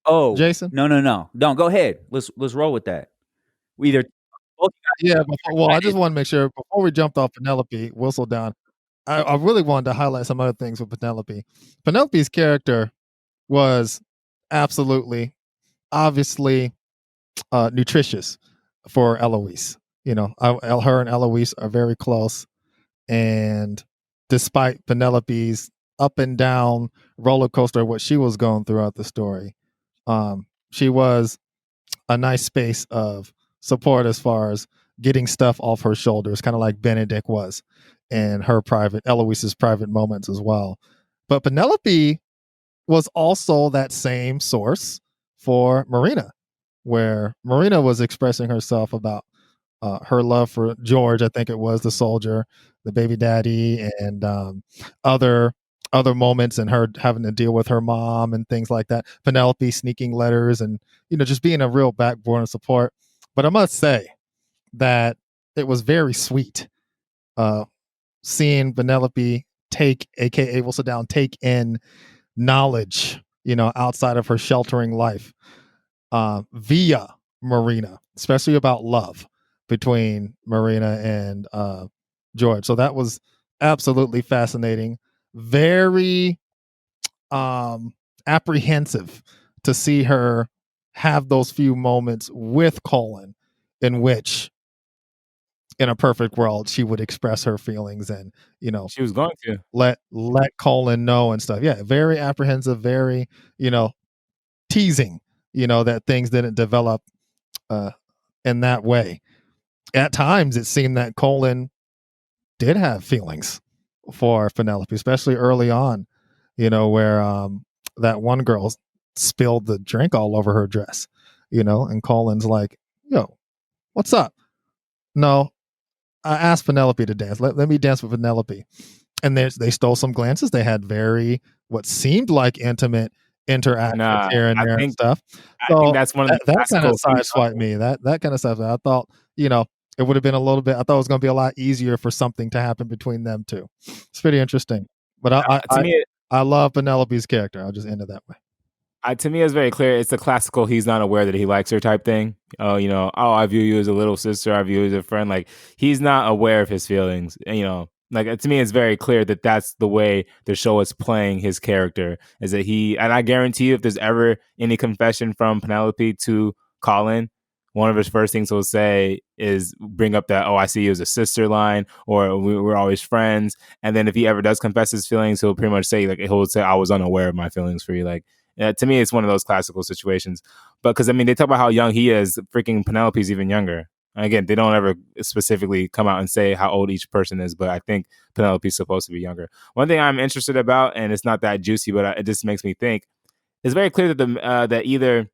Speaker 1: Oh,
Speaker 3: Jason?
Speaker 1: No. Don't go ahead. Let's roll with that. We either.
Speaker 3: Yeah. I just want to make sure before we jumped off Penelope Whistledown, I really wanted to highlight some other things with Penelope. Penelope's character was absolutely, obviously, nutritious for Eloise. You know, her and Eloise are very close, and despite Penelope's up and down roller coaster, what she was going throughout the story, she was a nice space of support as far as getting stuff off her shoulders, kind of like Benedict was in her Eloise's private moments as well. But Penelope was also that same source for Marina, where Marina was expressing herself about her love for George. I think it was the soldier, the baby daddy, and other moments, and her having to deal with her mom and things like that. Penelope sneaking letters, and just being a real backbone of support. But I must say that it was very sweet seeing Penelope aka Whistledown, take in knowledge, outside of her sheltering life via Marina, especially about love between Marina and George. So that was absolutely fascinating. Very apprehensive to see her have those few moments with Colin in which, in a perfect world, she would express her feelings and
Speaker 4: she was going to
Speaker 3: let Colin know and stuff. Yeah, very apprehensive, very teasing, that things didn't develop in that way. At times, it seemed that Colin did have feelings for Penelope, especially early on, where that one girl spilled the drink all over her dress, and Colin's like, yo, what's up? No, I asked Penelope to dance. Let me dance with Penelope. And they stole some glances. They had what seemed like intimate interactions here and there and stuff. So
Speaker 4: I think that's one of
Speaker 3: that kind of sideswiped me. That kind of stuff. I thought, it would have been a little bit. I thought it was going to be a lot easier for something to happen between them two. It's pretty interesting. But I love Penelope's character. I'll just end it that way.
Speaker 4: To me, it's very clear. It's the classical he's not aware that he likes her type thing. Oh, I view you as a little sister. I view you as a friend. Like, he's not aware of his feelings. And, like, to me, it's very clear that that's the way the show is playing his character. Is that and I guarantee you, if there's ever any confession from Penelope to Colin, one of his first things he'll say is bring up that, oh, I see you as a sister line, or we're always friends. And then if he ever does confess his feelings, he'll pretty much say, like, he'll say, I was unaware of my feelings for you. Like, to me, it's one of those classical situations. But because, I mean, they talk about how young he is. Freaking Penelope's even younger. And again, they don't ever specifically come out and say how old each person is, but I think Penelope's supposed to be younger. One thing I'm interested about, and it's not that juicy, but it just makes me think, it's very clear that that either,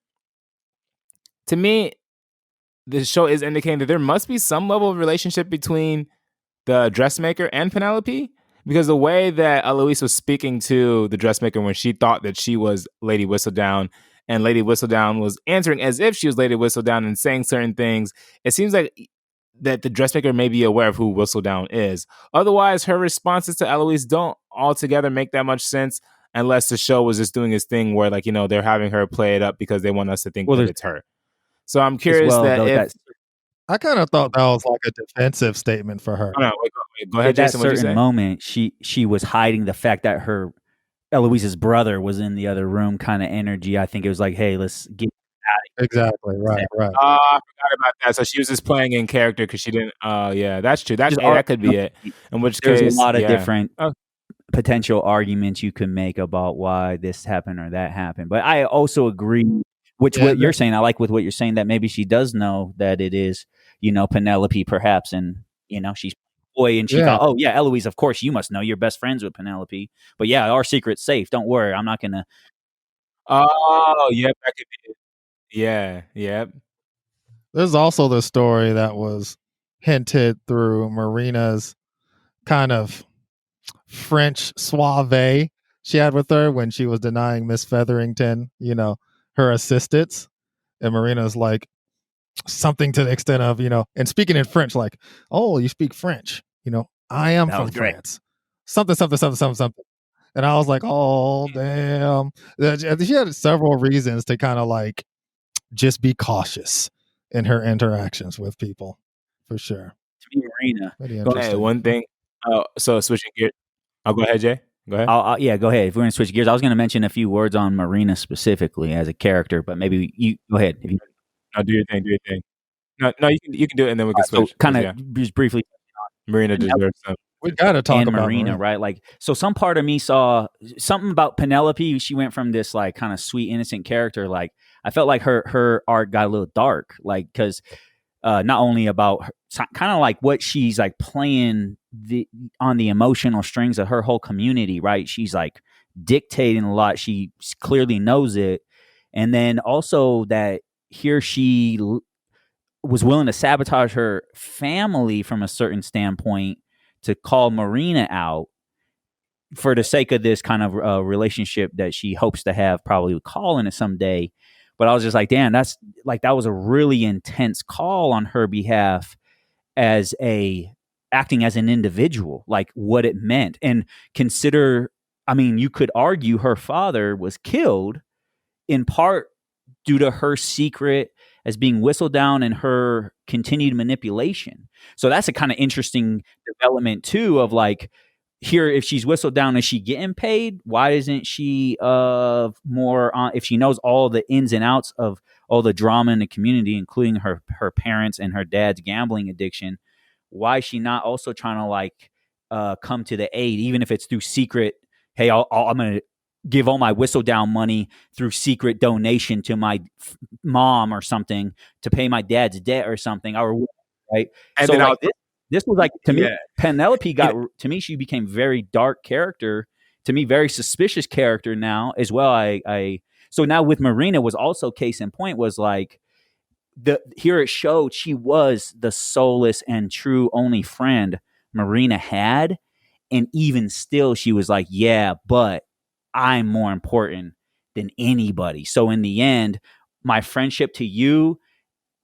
Speaker 4: to me, the show is indicating that there must be some level of relationship between the dressmaker and Penelope, because the way that Eloise was speaking to the dressmaker when she thought that she was Lady Whistledown, and Lady Whistledown was answering as if she was Lady Whistledown and saying certain things, it seems like that the dressmaker may be aware of who Whistledown is. Otherwise, her responses to Eloise don't altogether make that much sense unless the show was just doing its thing where, like, they're having her play it up because they want us to think that it's her. So I'm curious that if...
Speaker 3: I kind of thought that was like a defensive statement for her.
Speaker 4: Oh, no, wait, go ahead, Jason. What did you say?
Speaker 1: At that certain moment, she was hiding the fact that her Eloise's brother was in the other room, kind of energy. I think it was like, hey, let's get out of here.
Speaker 3: Exactly. Right.
Speaker 4: I forgot about that. So she was just playing in character because she didn't. Yeah, that's true. That could be it. In which case,
Speaker 1: there's a lot of different potential arguments you can make about why this happened or that happened. But I also agree with what you're saying. I like with what you're saying that maybe she does know that it is, Penelope perhaps, and she's boy, and she thought, oh yeah, Eloise, of course you must know, you're best friends with Penelope. But yeah, our secret's safe. Don't worry, I'm not gonna.
Speaker 4: Oh yeah, that could be it. Yeah.
Speaker 3: There's also the story that was hinted through Marina's kind of French suave she had with her when she was denying Miss Featherington, her assistance. And Marina's like something to the extent of, and speaking in French, like, oh, you speak French. I am from France. Something. And I was like, oh, damn. She had several reasons to kind of like just be cautious in her interactions with people, for sure.
Speaker 1: To me, Marina.
Speaker 4: Hey, one thing. So switching gears. I'll go ahead, Jay. Go ahead.
Speaker 1: Yeah, go ahead. If we're going to switch gears, I was going to mention a few words on Marina specifically as a character, but maybe you go ahead.
Speaker 4: No, do your thing. No, you can do it, and then we can switch.
Speaker 1: So kind of just briefly,
Speaker 4: Marina deserves some.
Speaker 3: We got to talk about
Speaker 1: Marina, right? Like, so some part of me saw something about Penelope. She went from this like kind of sweet, innocent character. Like, I felt like her art got a little dark, like, because not only about her, kind of like what she's like playing on the emotional strings of her whole community, right? She's like dictating a lot. She clearly knows it. And then also that here she was willing to sabotage her family from a certain standpoint to call Marina out for the sake of this kind of relationship that she hopes to have probably with Colin someday. But I was just like, damn, that was a really intense call on her behalf as acting as an individual, like what it meant. And consider, I mean, you could argue her father was killed in part due to her secret as being whistled down and her continued manipulation. So that's a kind of interesting development too, of like, here, if she's whistled down, is she getting paid? Why isn't she more on, if she knows all the ins and outs of all the drama in the community, including her parents and her dad's gambling addiction, why is she not also trying to like come to the aid, even if it's through secret? Hey, I'm going to give all my whistle down money through secret donation to my mom or something to pay my dad's debt or something, or right. And so like this was like, to me, Penelope to me, she became very dark character, to me, very suspicious character now as well. So now with Marina was also case in point, was like here it showed she was the soulless and true only friend Marina had. And even still, she was like, yeah, but I'm more important than anybody. So in the end, my friendship to you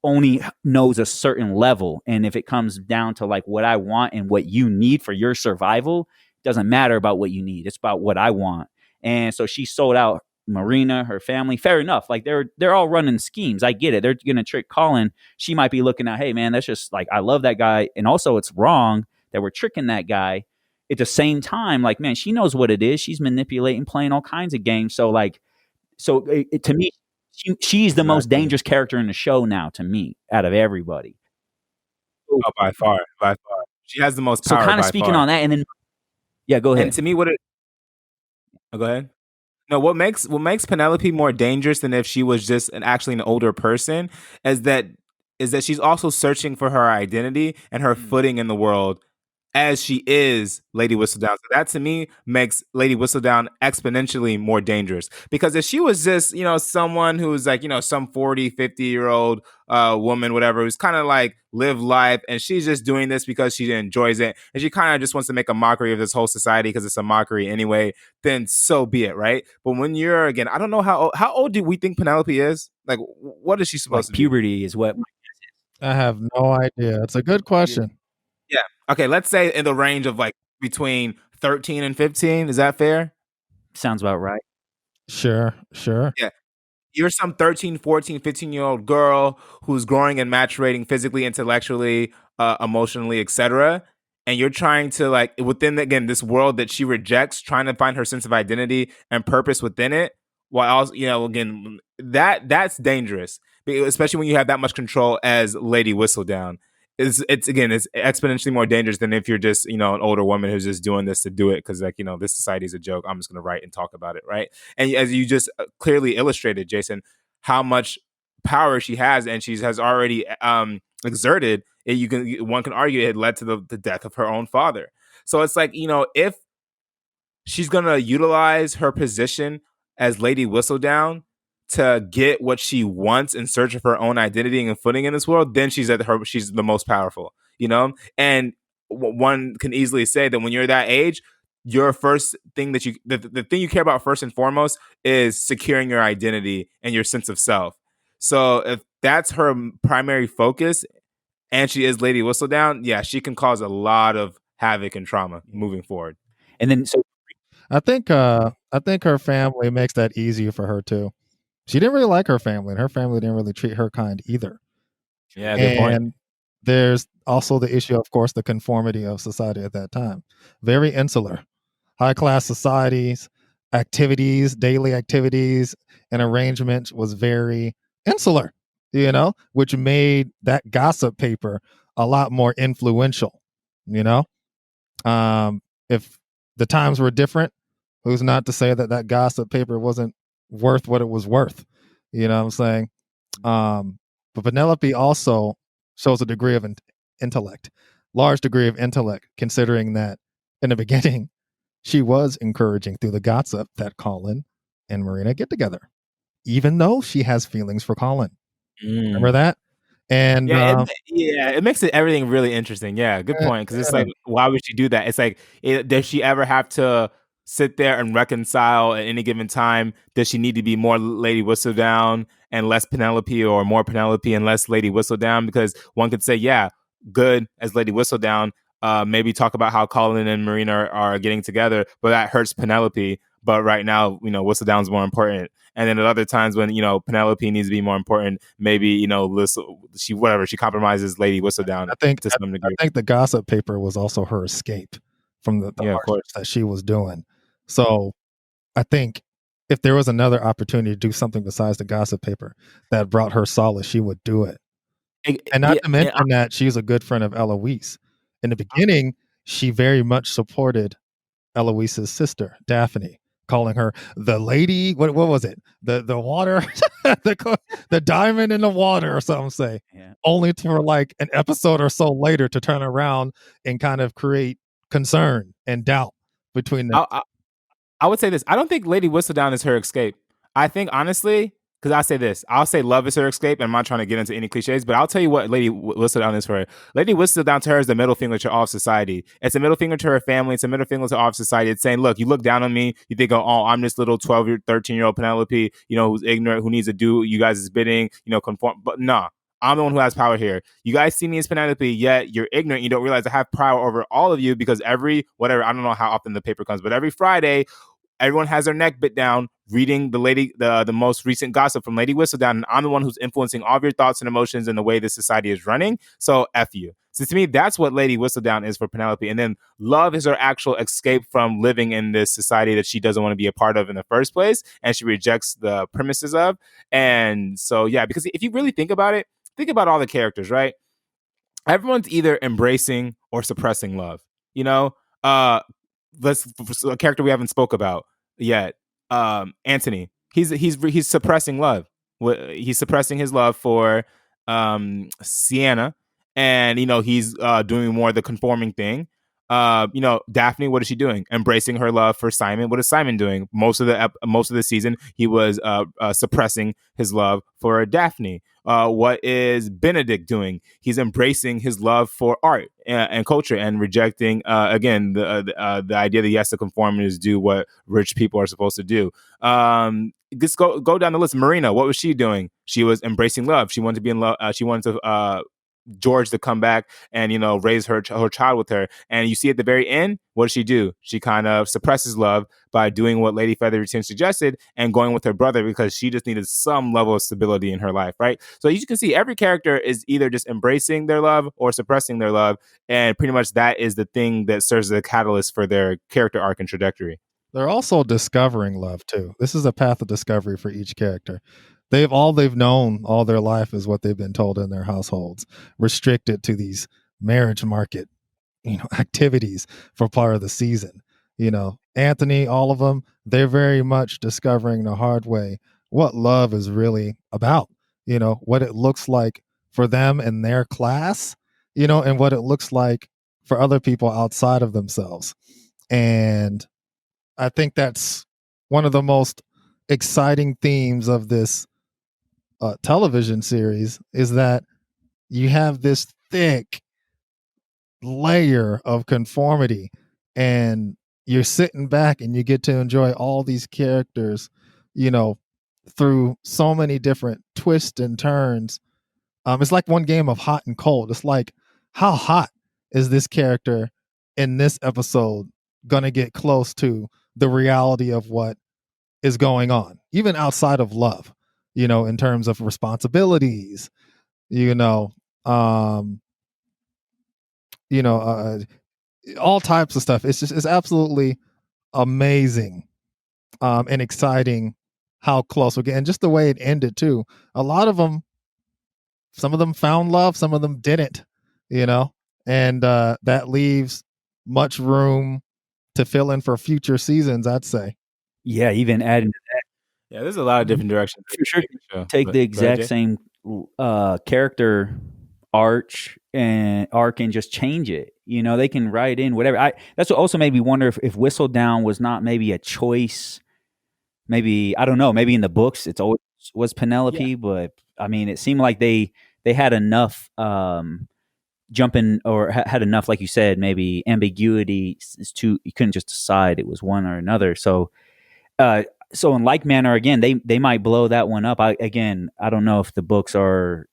Speaker 1: only knows a certain level. And if it comes down to like what I want and what you need for your survival, it doesn't matter about what you need. It's about what I want. And so she sold out Marina, her family. Fair enough. Like they're all running schemes. I get it. They're going to trick Colin. She might be looking at, hey man, that's just like, I love that guy. And also it's wrong that we're tricking that guy. At the same time, like, man, she knows what it is. She's manipulating, playing all kinds of games. So like, to me, she's the most dangerous character in the show now, to me, out of everybody.
Speaker 4: Oh, by far. She has the most power.
Speaker 1: So kind of speaking on that, and then, yeah, go ahead.
Speaker 4: And to me, go ahead. No, what makes Penelope more dangerous than if she was just actually an older person is that she's also searching for her identity and her footing in the world as she is Lady Whistledown. So that to me makes Lady Whistledown exponentially more dangerous. Because if she was just, someone who's like, some 40, 50-year-old woman, whatever, who's kind of like live life and she's just doing this because she enjoys it and she kind of just wants to make a mockery of this whole society because it's a mockery anyway, then so be it, right? But when you're, again, I don't know how old do we think Penelope is? Like, what is she supposed to be?
Speaker 1: Puberty is what.
Speaker 3: I have no idea. It's a good question.
Speaker 4: Yeah. Okay, let's say in the range of like between 13 and 15. Is that fair?
Speaker 1: Sounds about right.
Speaker 3: Sure.
Speaker 4: Yeah. You're some 13, 14, 15-year-old girl who's growing and maturating physically, intellectually, emotionally, etc. And you're trying to like within again this world that she rejects, trying to find her sense of identity and purpose within it. While also, again, that's dangerous, especially when you have that much control as Lady Whistledown. It's again, it's exponentially more dangerous than if you're just an older woman who's just doing this to do it because like this society is a joke. I'm just gonna write and talk about it, right? And as you just clearly illustrated, Jason, how much power she has, and she has already exerted. One can argue it led to the death of her own father. So it's like if she's gonna utilize her position as Lady Whistledown to get what she wants in search of her own identity and footing in this world, then she's the most powerful, And one can easily say that when you're that age, your first thing that the thing you care about first and foremost is securing your identity and your sense of self. So if that's her primary focus and she is Lady Whistledown, yeah, she can cause a lot of havoc and trauma moving forward.
Speaker 1: And then so
Speaker 3: I think her family makes that easier for her too. She didn't really like her family, and her family didn't really treat her kind either.
Speaker 4: Yeah, good point.
Speaker 3: And there's also the issue, of course, the conformity of society at that time. Very insular. High class societies, activities, daily activities, and arrangements was very insular, which made that gossip paper a lot more influential, if the times were different, who's not to say that gossip paper wasn't worth what it was worth? You know what I'm saying? But Penelope also shows a degree of intellect, large degree of intellect, considering that in the beginning, she was encouraging through the gossip that Colin and Marina get together, even though she has feelings for Colin. Remember that? And
Speaker 4: it makes everything really interesting. Yeah, good point. Because it's like, why would she do that? It's like, does she ever have to sit there and reconcile at any given time? Does she need to be more Lady Whistledown and less Penelope, or more Penelope and less Lady Whistledown? Because one could say, yeah, good as Lady Whistledown. Maybe talk about how Colin and Marina are getting together, but that hurts Penelope. But right now, Whistledown's more important. And then at other times when, Penelope needs to be more important, maybe, she compromises Lady Whistledown to some degree.
Speaker 3: I think the gossip paper was also her escape from the hardships that she was doing. So I think if there was another opportunity to do something besides the gossip paper that brought her solace, she would do it. And not to mention that she's a good friend of Eloise. In the beginning, she very much supported Eloise's sister, Daphne, calling her the lady. What was it? The water, the diamond in the water, or something. Say, only for like an episode or so later to turn around and kind of create concern and doubt between them.
Speaker 4: I would say this. I don't think Lady Whistledown is her escape. I think honestly, because I'll say love is her escape, and I'm not trying to get into any cliches, but I'll tell you what Lady Whistledown is for her. Lady Whistledown to her is the middle finger to all of society. It's a middle finger to her family. It's a middle finger to all of society. It's saying, look, you look down on me. You think, oh, I'm this little 12 or 13-year-old Penelope, who's ignorant, who needs to do you guys' bidding, conform. But nah. I'm the one who has power here. You guys see me as Penelope, yet you're ignorant. You don't realize I have power over all of you because I don't know how often the paper comes, but every Friday, everyone has their neck bit down reading the most recent gossip from Lady Whistledown, and I'm the one who's influencing all of your thoughts and emotions and the way this society is running. So F you. So to me, that's what Lady Whistledown is for Penelope. And then love is her actual escape from living in this society that she doesn't want to be a part of in the first place, and she rejects the premises of. And so, yeah, because if you really think about it, think about all the characters, right? Everyone's either embracing or suppressing love. Let's a character we haven't spoke about yet. Anthony. He's suppressing love. He's suppressing his love for Sienna, and he's doing more of the conforming thing. Daphne, what is she doing? Embracing her love for Simon. What is Simon doing? Most of the season, he was suppressing his love for Daphne. What is Benedict doing? He's embracing his love for art and culture and rejecting, again, the idea that he has to conform and do what rich people are supposed to do. Just go down the list. Marina, what was she doing? She was embracing love. She wanted to be in love. She wanted to George to come back and, raise her child with her. And you see at the very end, what does she do? She kind of suppresses love by doing what Lady Featherton suggested and going with her brother because she just needed some level of stability in her life, right? So you can see every character is either just embracing their love or suppressing their love. And pretty much that is the thing that serves as a catalyst for their character arc and trajectory.
Speaker 3: They're also discovering love too. This is a path of discovery for each character. They've known all their life is what they've been told in their households, restricted to these marriage market, activities for part of the season. Anthony, all of them, they're very much discovering the hard way what love is really about, what it looks like for them in their class, and what it looks like for other people outside of themselves. And I think that's one of the most exciting themes of this television series is that you have this thick layer of conformity, and you're sitting back and you get to enjoy all these characters, through so many different twists and turns. It's like one game of hot and cold. It's like, how hot is this character in this episode gonna get close to the reality of what is going on, even outside of love, in terms of responsibilities, um, all types of stuff. It's absolutely amazing, and exciting how close we're getting. And just the way it ended too. A lot of them, some of them found love, some of them didn't, and that leaves much room to fill in for future seasons, I'd say.
Speaker 1: Yeah, even adding to that,
Speaker 4: Yeah, there's a lot of different directions.
Speaker 1: for sure, take the exact same character arc and just change it. They can write in whatever. That's what also made me wonder if Whistledown was not maybe a choice. Maybe, I don't know, maybe in the books it's always was Penelope, but I mean it seemed like they had enough jumping or had enough, like you said, maybe ambiguity to you couldn't just decide it was one or another. So in like manner, again, they might blow that one up. I don't know if the books are.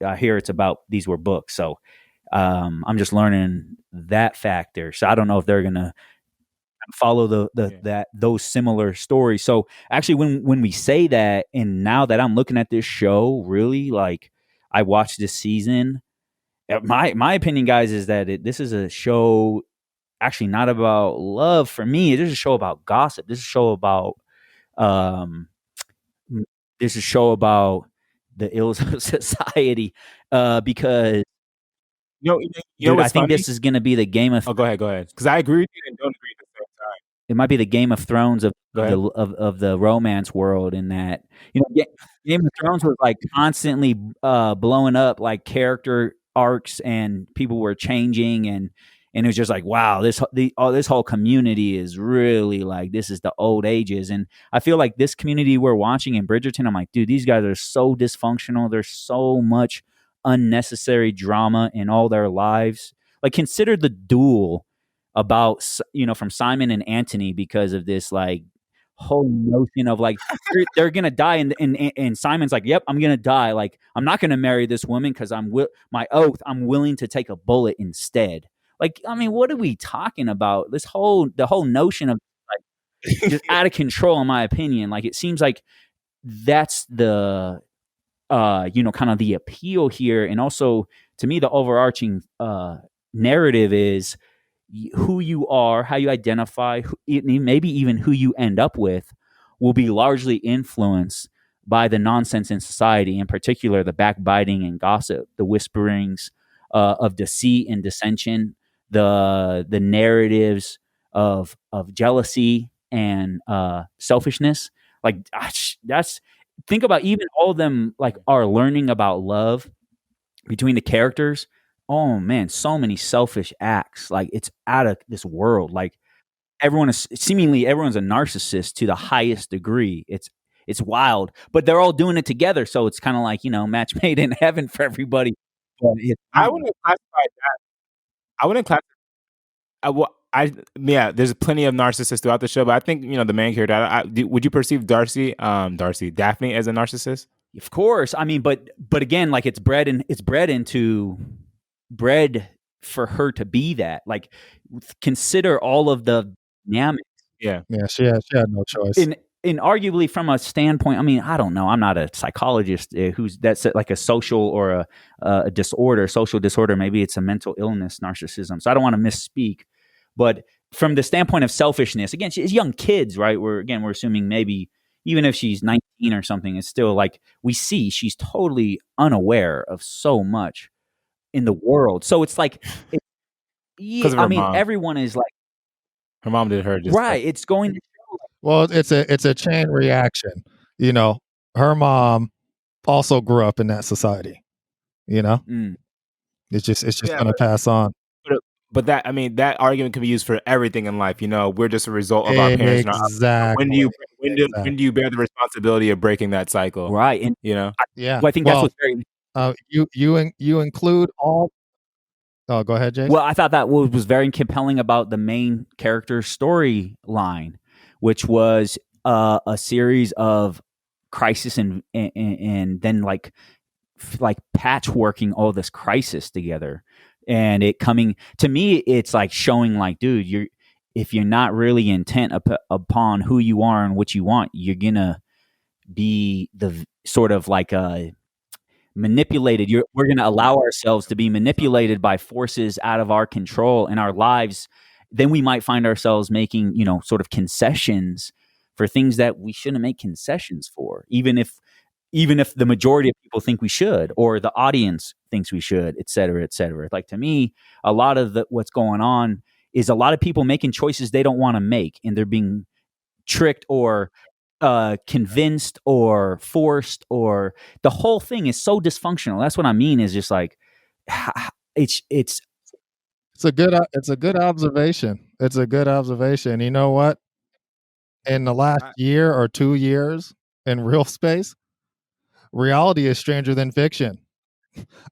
Speaker 1: I hear it's about these were books, so I'm just learning that factor. So I don't know if they're gonna follow those similar stories. So actually, when we say that, and now that I'm looking at this show, really, like I watched this season, my opinion, guys, is that this is a show actually not about love for me. It is a show about gossip. This is a show about this is a show about the ills of society, because dude, I think
Speaker 4: funny?
Speaker 1: this is going to be the Game of.
Speaker 4: Oh, go ahead. Because I agree with you and don't agree at the same time.
Speaker 1: It might be the Game of Thrones of the romance world, in that Game of Thrones was like constantly blowing up, like character arcs, and people were changing, and it was just like, wow, this whole community is really like, this is the old ages. And I feel like this community we're watching in Bridgerton, I'm like, dude, these guys are so dysfunctional. There's so much unnecessary drama in all their lives. Like, consider the duel about, from Simon and Anthony, because of this like whole notion of like they're gonna die, and Simon's like, yep, I'm gonna die, like I'm not gonna marry this woman because my oath, I'm willing to take a bullet instead. Like, I mean, what are we talking about? The whole notion of like just out of control, in my opinion. Like, it seems like that's the kind of the appeal here. And also, to me, the overarching narrative is who you are, how you identify, maybe even who you end up with, will be largely influenced by the nonsense in society, in particular the backbiting and gossip, the whisperings of deceit and dissension, the narratives of jealousy and selfishness. Like, that's think about, even all of them like are learning about love between the characters. Oh man, so many selfish acts. Like, it's out of this world. Like, everyone's a narcissist to the highest degree. It's wild, but they're all doing it together. So it's kind of like, match made in heaven for everybody.
Speaker 4: I wouldn't classify that. I wouldn't classify. There's plenty of narcissists throughout the show, but I think the main character. Would you perceive Daphne as a narcissist?
Speaker 1: Of course. I mean, but again, like it's bred for her to be that. Like, consider all of the dynamics.
Speaker 4: Yeah.
Speaker 3: Yeah, she had no choice.
Speaker 1: In arguably from a standpoint, I mean, I don't know. I'm not a psychologist that's like a social or a disorder, social disorder. Maybe it's a mental illness, narcissism. So I don't want to misspeak. But from the standpoint of selfishness, again, she's young kids, right? We're assuming maybe even if she's 19 or something, it's still like we see she's totally unaware of so much in the world. So it's like,
Speaker 4: Because of her mom.
Speaker 1: everyone is like,
Speaker 4: her mom did her just
Speaker 1: right. It's going to
Speaker 3: Well, it's a chain reaction. You know, her mom also grew up in that society. You know, it's just going to pass on.
Speaker 4: But that argument can be used for everything in life. You know, we're just a result of our parents.
Speaker 3: Exactly.
Speaker 4: When do you bear the responsibility of breaking that cycle?
Speaker 1: right. And
Speaker 4: You know,
Speaker 3: Yeah.
Speaker 1: I think that's what's very.
Speaker 3: You include all. Oh, go ahead, Jason.
Speaker 1: Well, I thought that was very compelling about the main character storyline, which was a series of crisis and then like patchworking all this crisis together, and it coming to me, it's like showing like, dude, if you're not really intent upon who you are and what you want, you're gonna be the sort of like manipulated. We're going to allow ourselves to be manipulated by forces out of our control in our lives. Then we might find ourselves making, sort of concessions for things that we shouldn't make concessions for, even if the majority of people think we should, or the audience thinks we should, et cetera, et cetera. Like, to me, a lot of what's going on is a lot of people making choices they don't want to make, and they're being tricked or convinced or forced, or the whole thing is so dysfunctional. That's what I mean, is just like it's
Speaker 3: a good observation. It's a good observation. You know what? In the last year or 2 years in real space, reality is stranger than fiction.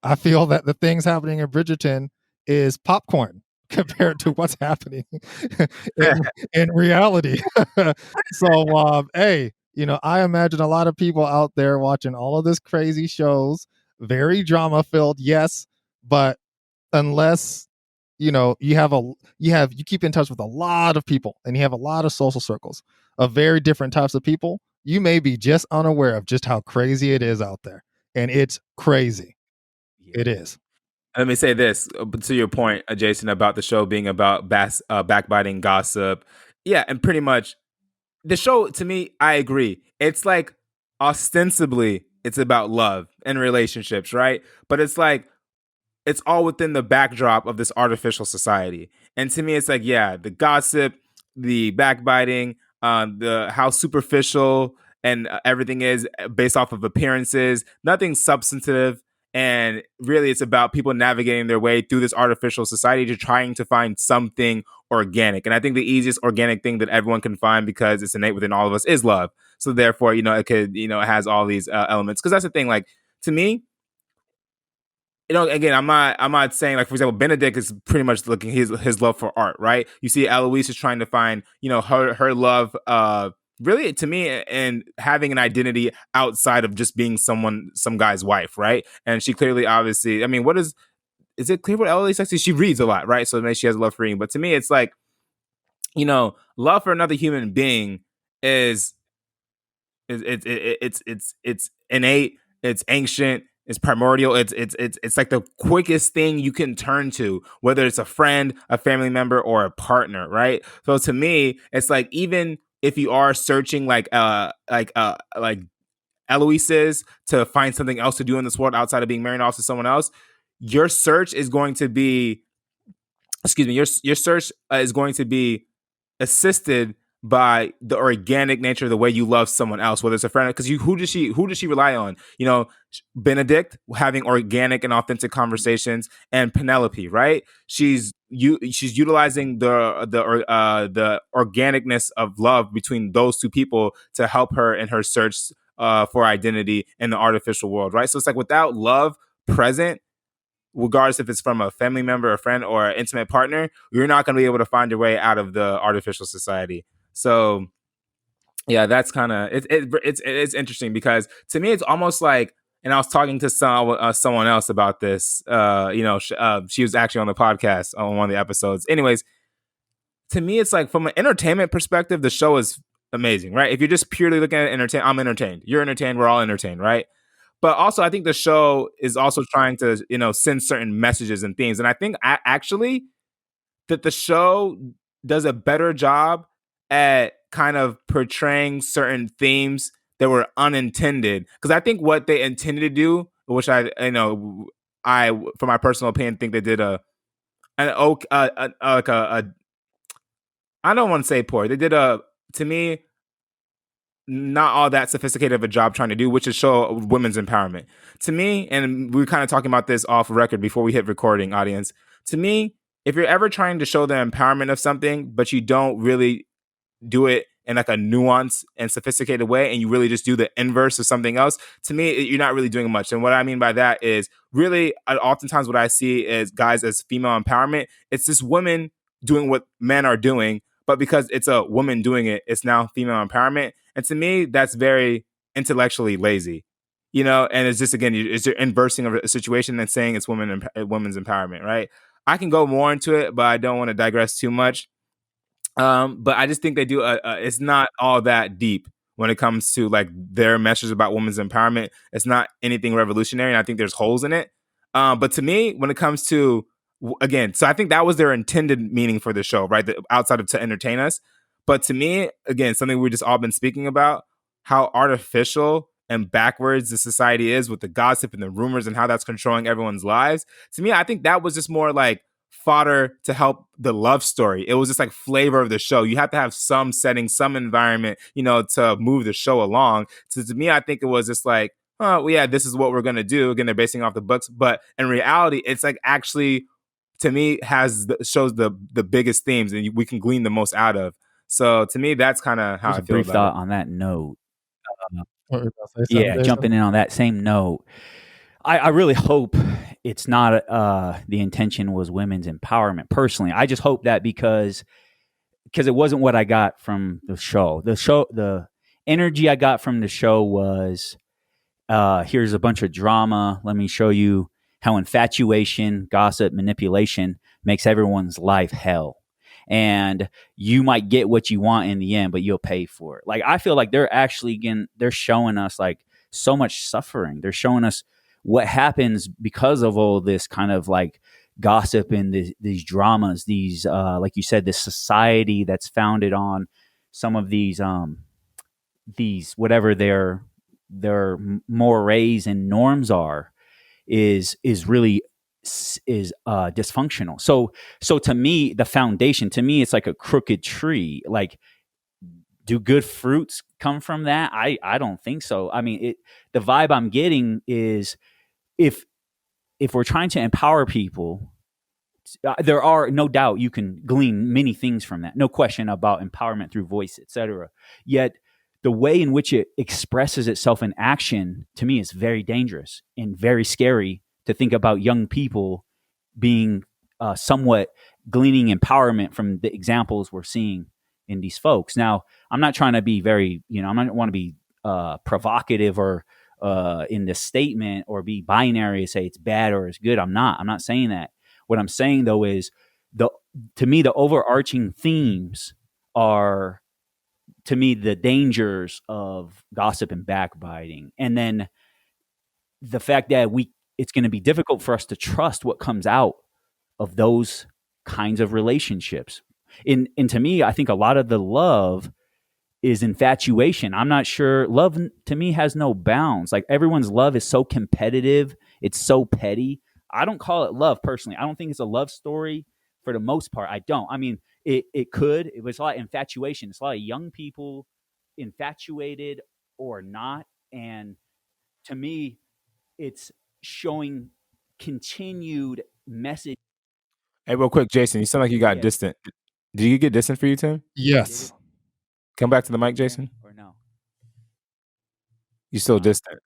Speaker 3: I feel that the things happening in Bridgerton is popcorn compared to what's happening in reality. So, hey, I imagine a lot of people out there watching all of this crazy shows, very drama filled, yes, but unless you keep in touch with a lot of people and you have a lot of social circles of very different types of people, you may be just unaware of just how crazy it is out there, and it's crazy. It is.
Speaker 4: Let me say this to your point, Jason, about the show being about backbiting, gossip. Yeah, and pretty much the show, to me, I agree. It's like ostensibly it's about love and relationships, right? But it's like it's all within the backdrop of this artificial society. And to me, it's like, yeah, the gossip, the backbiting, the how superficial and everything is based off of appearances, nothing substantive. And really, it's about people navigating their way through this artificial society to trying to find something organic. And I think the easiest organic thing that everyone can find, because it's innate within all of us, is love. So therefore, it has all these elements. Because that's the thing, like, to me, again, I'm not saying, like, for example, Benedict is pretty much looking his love for art, right? You see Eloise is trying to find, her love, really, to me, and having an identity outside of just being some guy's wife, right? And she clearly, obviously, I mean, is it clear what Eloise actually, she reads a lot, right? So maybe she has a love for reading. But to me, it's like, love for another human being is it's innate, it's ancient, it's primordial. It's like the quickest thing you can turn to, whether it's a friend, a family member, or a partner, right? So to me, it's like, even if you are searching like Eloise is, to find something else to do in this world outside of being married off to someone else, your search is going to be, your search is going to be assisted by the organic nature of the way you love someone else, whether it's a friend. Because who does she rely on? Benedict having organic and authentic conversations, and Penelope, right? She's utilizing the organicness of love between those two people to help her in her search for identity in the artificial world, right? So it's like, without love present, regardless if it's from a family member, a friend, or an intimate partner, you're not going to be able to find your way out of the artificial society. So yeah, that's kind of it's interesting because to me it's almost like, and I was talking to someone else about this. She was actually on the podcast on one of the episodes. Anyways, to me it's like from an entertainment perspective, the show is amazing, right? If you're just purely looking at entertainment, I'm entertained. You're entertained. We're all entertained, right? But also, I think the show is also trying to send certain messages and themes, and I think actually that the show does a better job at kind of portraying certain themes that were unintended. Because I think what they intended to do, which I, for my personal opinion, think they did I don't want to say poor. They did to me, not all that sophisticated of a job trying to do, which is show women's empowerment. To me, and we were kind of talking about this off record before we hit recording, audience. To me, if you're ever trying to show the empowerment of something, but you don't really do it in like a nuanced and sophisticated way, and you really just do the inverse of something else, to me, you're not really doing much. And what I mean by that is really, oftentimes what I see is guys as female empowerment. It's just women doing what men are doing, but because it's a woman doing it, it's now female empowerment. And to me, that's very intellectually lazy, and it's just, again, it's your inversing of a situation and saying it's women's empowerment, right? I can go more into it, but I don't want to digress too much. But I just think they do. It's not all that deep when it comes to like their message about women's empowerment. It's not anything revolutionary, and I think there's holes in it. But to me, when it comes to, again, so I think that was their intended meaning for the show, right? Outside of to entertain us. But to me, again, something we've just all been speaking about, how artificial and backwards the society is with the gossip and the rumors and how that's controlling everyone's lives. To me, I think that was just more like fodder to help the love story. It was just like flavor of the show. You have to have some setting, some environment, to move the show along. So to me, I think it was just like, oh, well, yeah, this is what we're going to do. Again, they're basing off the books. But in reality, it's like actually, to me, shows the biggest themes and we can glean the most out of. So to me, that's kind of how
Speaker 1: Just
Speaker 4: I
Speaker 1: a
Speaker 4: feel
Speaker 1: brief
Speaker 4: about
Speaker 1: thought
Speaker 4: it.
Speaker 1: on that note.
Speaker 3: What were you about to say, something, Jason?
Speaker 1: Jumping in on that same note, I really hope it's not the intention was women's empowerment. Personally, I just hope that because it wasn't what I got from the show. The energy I got from the show was, here's a bunch of drama. Let me show you how infatuation, gossip, manipulation makes everyone's life hell. And you might get what you want in the end, but you'll pay for it. Like, I feel like they're showing us like so much suffering. They're showing us what happens because of all this kind of like gossip and these dramas, these like you said, this society that's founded on some of these whatever their mores and norms are is really dysfunctional. So to me, the foundation, to me, it's like a crooked tree. Like, do good fruits come from that? I don't think so. I mean, the vibe I'm getting is if we're trying to empower people, there are no doubt you can glean many things from that. No question about empowerment through voice, etc. Yet the way in which it expresses itself in action, to me, is very dangerous and very scary to think about young people being somewhat gleaning empowerment from the examples we're seeing in these folks. Now, I'm not trying to be very, I'm not want to be provocative or in this statement or be binary and say it's bad or it's good. I'm not saying that. What I'm saying though is to me, the overarching themes are, to me, the dangers of gossip and backbiting. And then the fact that it's going to be difficult for us to trust what comes out of those kinds of relationships. And to me, I think a lot of the love is infatuation. I'm not sure. Love to me has no bounds. Like, everyone's love is so competitive. It's so petty. I don't call it love personally. I don't think it's a love story for the most part. I don't. I mean, it could. It was a lot of infatuation. It's a lot of young people infatuated or not. And to me, it's showing continued message.
Speaker 4: Hey, real quick, Jason, you sound like you got
Speaker 1: Yeah.
Speaker 4: distant. Did you get distant for you, Tim?
Speaker 3: Yes.
Speaker 4: Come back to the mic, Jason.
Speaker 1: Or no?
Speaker 4: You still distant.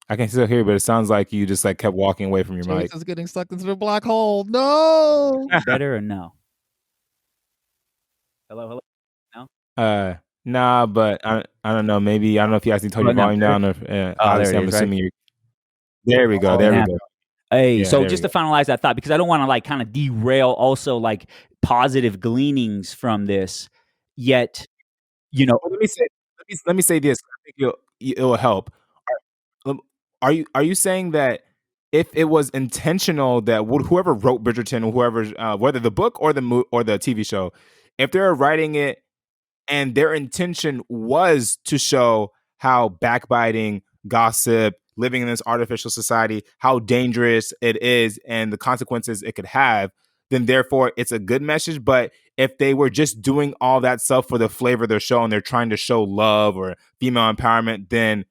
Speaker 4: I can still hear you, but it sounds like you just like kept walking away from your mic.
Speaker 3: Jason's getting sucked into the black hole. No.
Speaker 1: Better or no? Hello.
Speaker 4: Uh, Nah, but I don't know. Maybe I don't know if you guys need to turn
Speaker 1: Oh,
Speaker 4: your
Speaker 1: now
Speaker 4: volume
Speaker 1: better?
Speaker 4: down, or
Speaker 1: Oh, there it
Speaker 4: obviously I'm
Speaker 1: is, right?
Speaker 4: assuming you're. There we go.
Speaker 1: Oh,
Speaker 4: There we
Speaker 1: now
Speaker 4: go.
Speaker 1: Hey,
Speaker 4: Yeah,
Speaker 1: so
Speaker 4: there we
Speaker 1: just
Speaker 4: go.
Speaker 1: to finalize that thought, because I don't want to like kind of derail also like positive gleanings from this, yet, you know,
Speaker 4: Well, let me say this. I think it'll help. Um, are you saying that if it was intentional that whoever wrote Bridgerton, or whoever, whether the book or or the TV show, if they're writing it and their intention was to show how backbiting, gossip, living in this artificial society, how dangerous it is and the consequences it could have, then therefore it's a good message. But if they were just doing all that stuff for the flavor of their show and they're trying to show love or female empowerment, then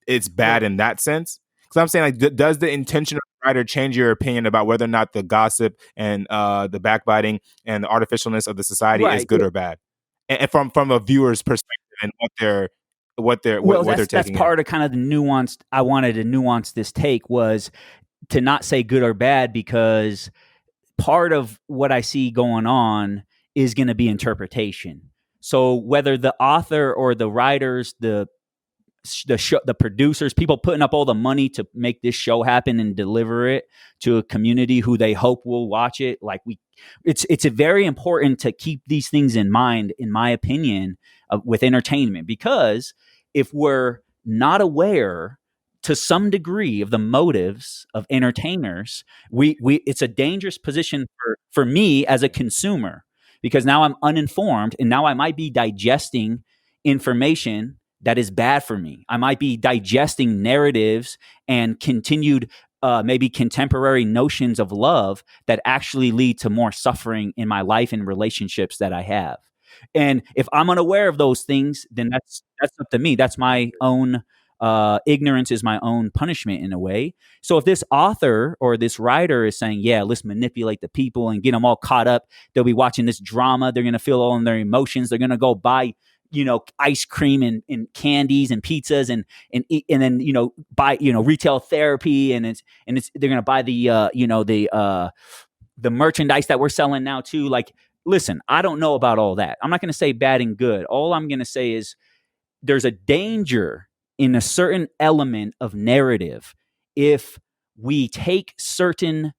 Speaker 4: it's bad
Speaker 1: well,
Speaker 4: in that sense. Because I'm saying, like, does the intention of the writer change your opinion about whether or not the gossip and the backbiting and the artificialness of the society is
Speaker 1: right.
Speaker 4: good or bad? And from a viewer's perspective and
Speaker 1: Well,
Speaker 4: what they're
Speaker 1: that's
Speaker 4: taking in.
Speaker 1: part of kind of the nuanced. I wanted to nuance this take was to not say good or bad, because part of what I see going on is going to be interpretation. So whether the author or the writers, the producers, people putting up all the money to make this show happen and deliver it to a community who they hope will watch it, it's very important to keep these things in mind, in my opinion, with entertainment, because if we're not aware to some degree of the motives of entertainers, we it's a dangerous position for me as a consumer, because now I'm uninformed and now I might be digesting information that is bad for me. I might be digesting narratives and continued, maybe contemporary notions of love that actually lead to more suffering in my life and relationships that I have. And if I'm unaware of those things, then that's up to me. That's my own, ignorance is my own punishment in a way. So if this author or this writer is saying, yeah, let's manipulate the people and get them all caught up, they'll be watching this drama. They're going to feel all in their emotions. They're going to go buy, ice cream and candies and pizzas and eat, and then, buy, retail therapy, and it's they're gonna buy the merchandise that we're selling now too. Like, listen, I don't know about all that. I'm not gonna say bad and good. All I'm gonna say is there's a danger in a certain element of narrative if we take certain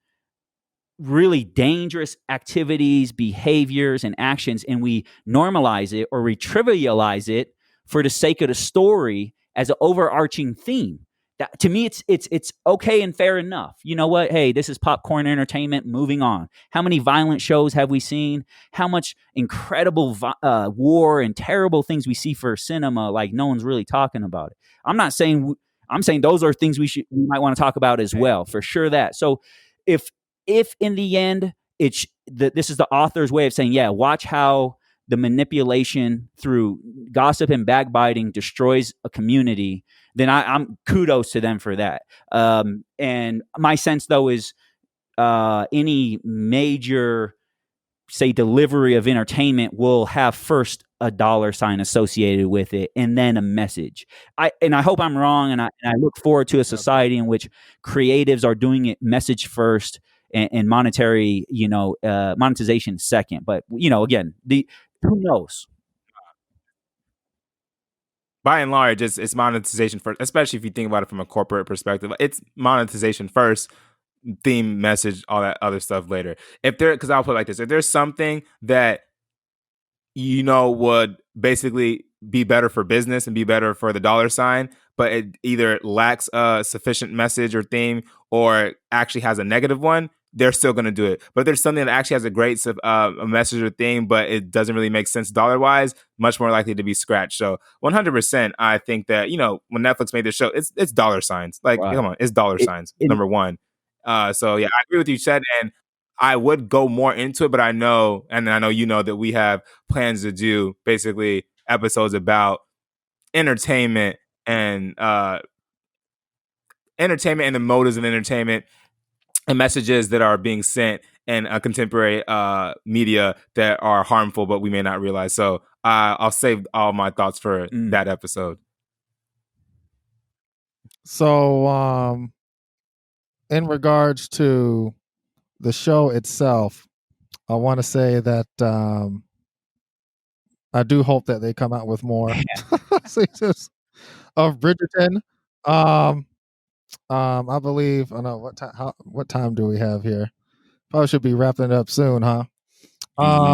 Speaker 1: really dangerous activities, behaviors, and actions, and we normalize it or we trivialize it for the sake of the story as an overarching theme. That, to me, it's okay and fair enough. You know what? Hey, this is popcorn entertainment. Moving on. How many violent shows have we seen? How much incredible war and terrible things we see for cinema? Like, no one's really talking about it. I'm not saying. I'm saying those are things we might want to talk about as well, for sure. That so, if in the end this is the author's way of saying, yeah, watch how the manipulation through gossip and backbiting destroys a community, then I'm kudos to them for that. And my sense though is, any major, say, delivery of entertainment will have first a dollar sign associated with it and then a message. I hope I'm wrong, and I look forward to a society in which creatives are doing it message first, and monetary, monetization second. But again, the who knows?
Speaker 4: By and large, it's monetization first, especially if you think about it from a corporate perspective. It's monetization first, theme, message, all that other stuff later. Because I'll put it like this: if there's something that would basically be better for business and be better for the dollar sign, but it either lacks a sufficient message or theme, or actually has a negative one, they're still going to do it. But if there's something that actually has a great a message or theme, but it doesn't really make sense dollar wise, much more likely to be scratched. So 100%, I think that when Netflix made this show, it's dollar signs. Like,
Speaker 1: Right.
Speaker 4: come on, it's dollar signs. Number one. So yeah, I agree with you, said, and I would go more into it, but I know, and I know that we have plans to do basically episodes about entertainment and the motives of entertainment and messages that are being sent in contemporary media that are harmful, but we may not realize. So I'll save all my thoughts for that episode.
Speaker 3: So, in regards to the show itself, I want to say that I do hope that they come out with more seasons of Bridgerton. Um, I believe. I know what time. What time do we have here? Probably should be wrapping it up soon, huh?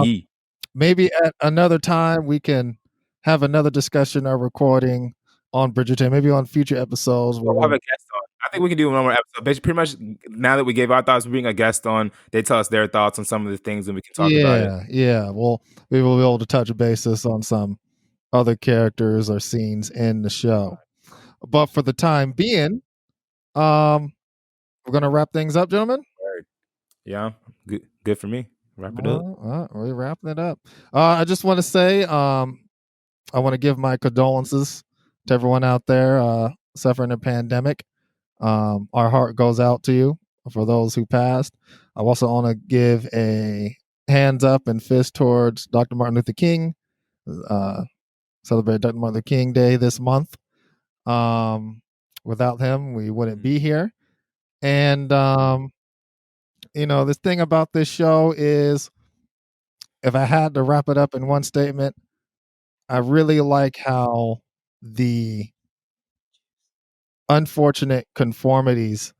Speaker 1: Yee.
Speaker 3: Maybe at another time we can have another discussion or recording on Bridgerton. Maybe on future episodes.
Speaker 4: We'll have a guest on. I think we can do one more episode. Basically, pretty much now that we gave our thoughts, we bring a guest on. They tell us their thoughts on some of the things, and we can talk about it.
Speaker 3: Yeah. Well, we will be able to touch basis on some other characters or scenes in the show. But for the time being, we're gonna wrap things up, gentlemen.
Speaker 4: Yeah, good for me. Wrap it up.
Speaker 3: We're wrapping it up. I just want to say, I want to give my condolences to everyone out there suffering a pandemic. Our heart goes out to you for those who passed. I also want to give a hands up and fist towards Dr. Martin Luther King. Celebrate Dr. Martin Luther King Day this month. Without him, we wouldn't be here. And this thing about this show is, if I had to wrap it up in one statement, I really like how the unfortunate conformities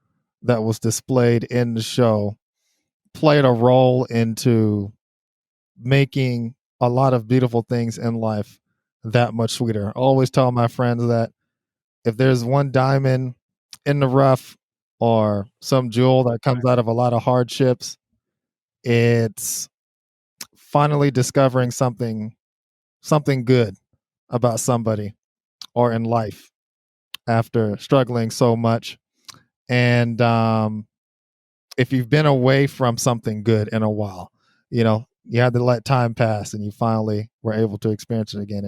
Speaker 3: that was displayed in the show played a role into making a lot of beautiful things in life that much sweeter. I always tell my friends that if there's one diamond in the rough or some jewel that comes out of a lot of hardships, it's finally discovering something good about somebody or in life after struggling so much. And if you've been away from something good in a while, you had to let time pass and you finally were able to experience it again.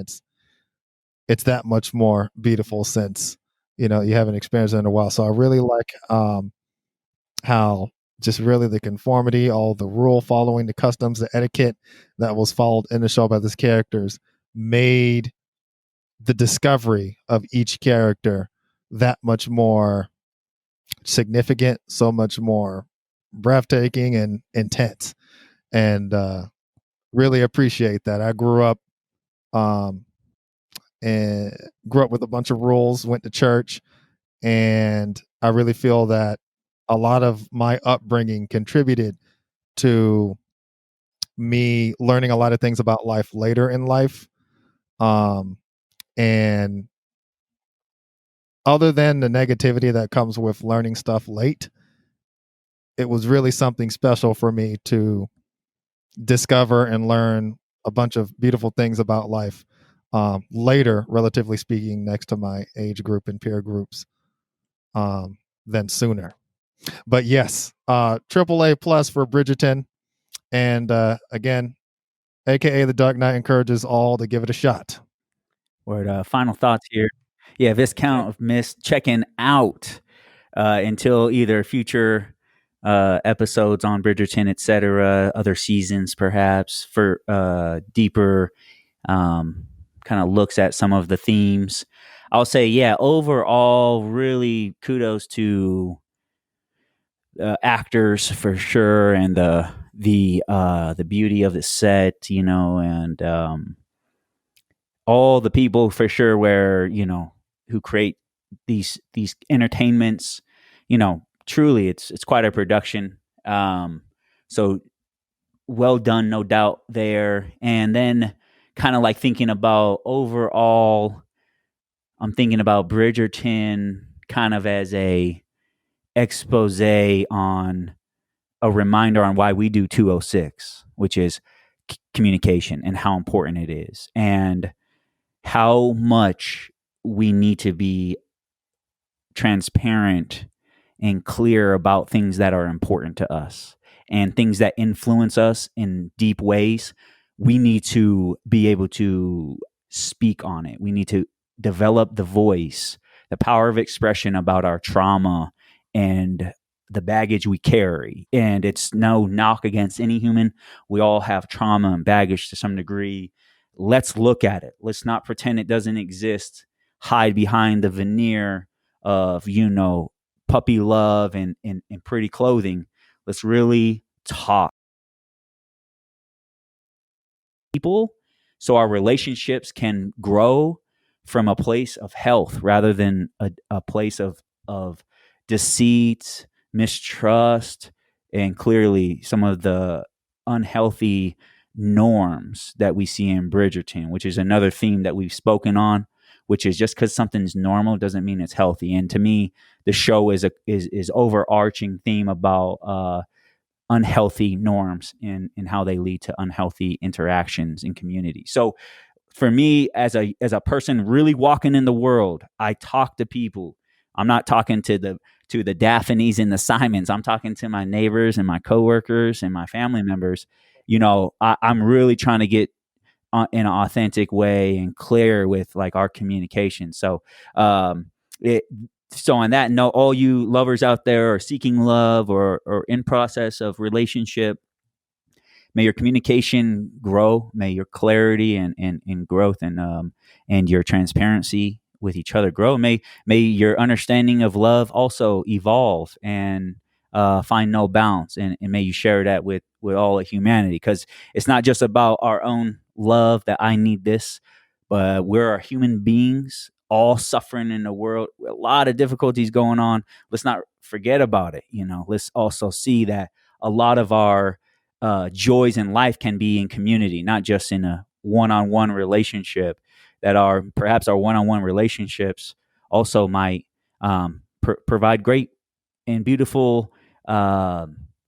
Speaker 3: It's that much more beautiful since you haven't experienced it in a while. So I really like how just really the conformity, all the rule following, the customs, the etiquette that was followed in the show by these characters made the discovery of each character that much more significant, so much more breathtaking and intense. And really appreciate that. I grew up with a bunch of rules, went to church, and I really feel that a lot of my upbringing contributed to me learning a lot of things about life later in life. And other than the negativity that comes with learning stuff late, it was really something special for me to discover and learn a bunch of beautiful things about life later, relatively speaking, next to my age group and peer groups than sooner. But yes, AAA plus for Bridgerton. And again, AKA The Dark Knight, encourages all to give it a shot.
Speaker 1: Word. Final thoughts here. Yeah, Viscount missed checking out until either future episodes on Bridgerton, etc., other seasons perhaps, for deeper kind of looks at some of the themes. I'll say, yeah, overall, really kudos to actors for sure, and the beauty of the set, and all the people for sure, where who create these entertainments. Truly, it's quite a production. So well done, no doubt there. And then kind of like thinking about overall, I'm thinking about Bridgerton kind of as a expose on a reminder on why we do 206, which is communication and how important it is, and how much we need to be transparent and clear about things that are important to us and things that influence us in deep ways. We need to be able to speak on it. We need to develop the voice, the power of expression about our trauma and the baggage we carry. And it's no knock against any human. We all have trauma and baggage to some degree. Let's look at it. Let's not pretend it doesn't exist, hide behind the veneer of, puppy love and pretty clothing. Let's really talk people so our relationships can grow from a place of health rather than a place of deceit, mistrust, and clearly some of the unhealthy norms that we see in Bridgerton, which is another theme that we've spoken on, which is just because something's normal doesn't mean it's healthy. And to me, the show is overarching theme about unhealthy norms and how they lead to unhealthy interactions in community. So for me, as a person really walking in the world, I talk to people. I'm not talking to the Daphnes and the Simons. I'm talking to my neighbors and my coworkers and my family members. I'm really trying to get in an authentic way and clear with like our communication. So, so on that note, all you lovers out there are seeking love or in process of relationship, may your communication grow. May your clarity and growth and your transparency with each other grow. May your understanding of love also evolve and find no bounds. And may you share that with all of humanity, because it's not just about our own love that I need this, but we're human beings all suffering in the world, a lot of difficulties going on. Let's not forget about it. Let's also see that a lot of our joys in life can be in community, not just in a one-on-one relationship. That are perhaps our one-on-one relationships also might provide great and beautiful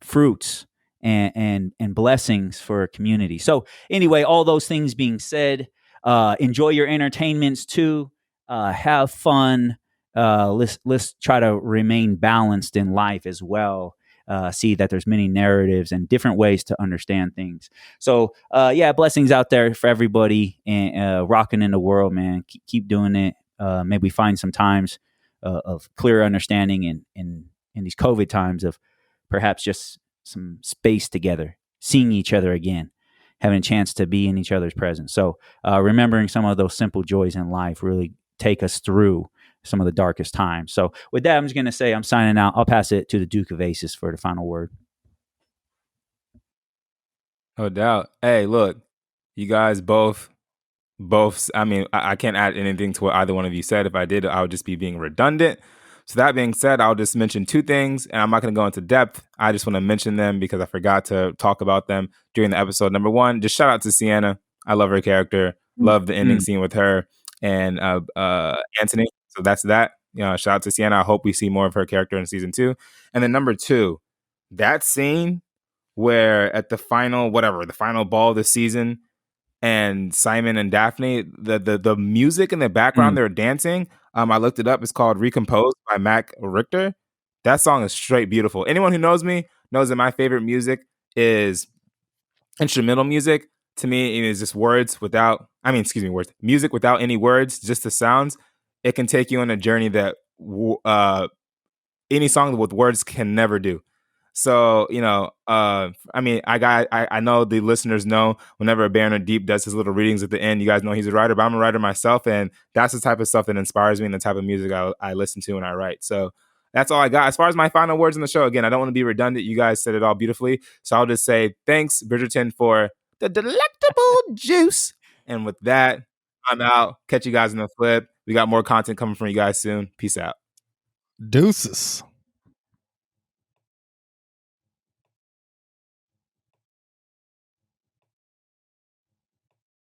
Speaker 1: fruits and blessings for a community. So anyway, all those things being said, enjoy your entertainments too. Have fun. Let's try to remain balanced in life as well. See that there's many narratives and different ways to understand things. So blessings out there for everybody, and rocking in the world, man. Keep doing it. Maybe find some times of clear understanding in these COVID times of perhaps just some space together, seeing each other again, having a chance to be in each other's presence. So remembering some of those simple joys in life really take us through some of the darkest times. So with that, I'm just going to say I'm signing out. I'll pass it to the Duke of Aces for the final word.
Speaker 4: No doubt. Hey, look, you guys both, I mean, I can't add anything to what either one of you said. If I did, I would just be being redundant. So that being said, I'll just mention two things, and I'm not going to go into depth. I just want to mention them because I forgot to talk about them during the episode. Number one, just shout out to Sienna. I love her character. Love the ending scene with her and Anthony. So that's that. Shout out to Sienna. I hope we see more of her character in season 2. And then number 2, that scene where at the final ball this season, and Simon and Daphne, the music in the background, they're dancing. I looked it up. It's called Recomposed by Mac Richter. That song is straight beautiful. Anyone who knows me knows that my favorite music is instrumental music. To me, it is just words. Music without any words, just the sounds. It can take you on a journey that any song with words can never do. So, I know the listeners know whenever Baron or Deep does his little readings at the end, you guys know he's a writer, but I'm a writer myself, and that's the type of stuff that inspires me and the type of music I listen to and I write. So that's all I got. As far as my final words on the show, again, I don't want to be redundant. You guys said it all beautifully. So I'll just say thanks, Bridgerton, for the delectable juice. And with that, I'm out. Catch you guys in the flip. We got more content coming from you guys soon. Peace out.
Speaker 3: Deuces.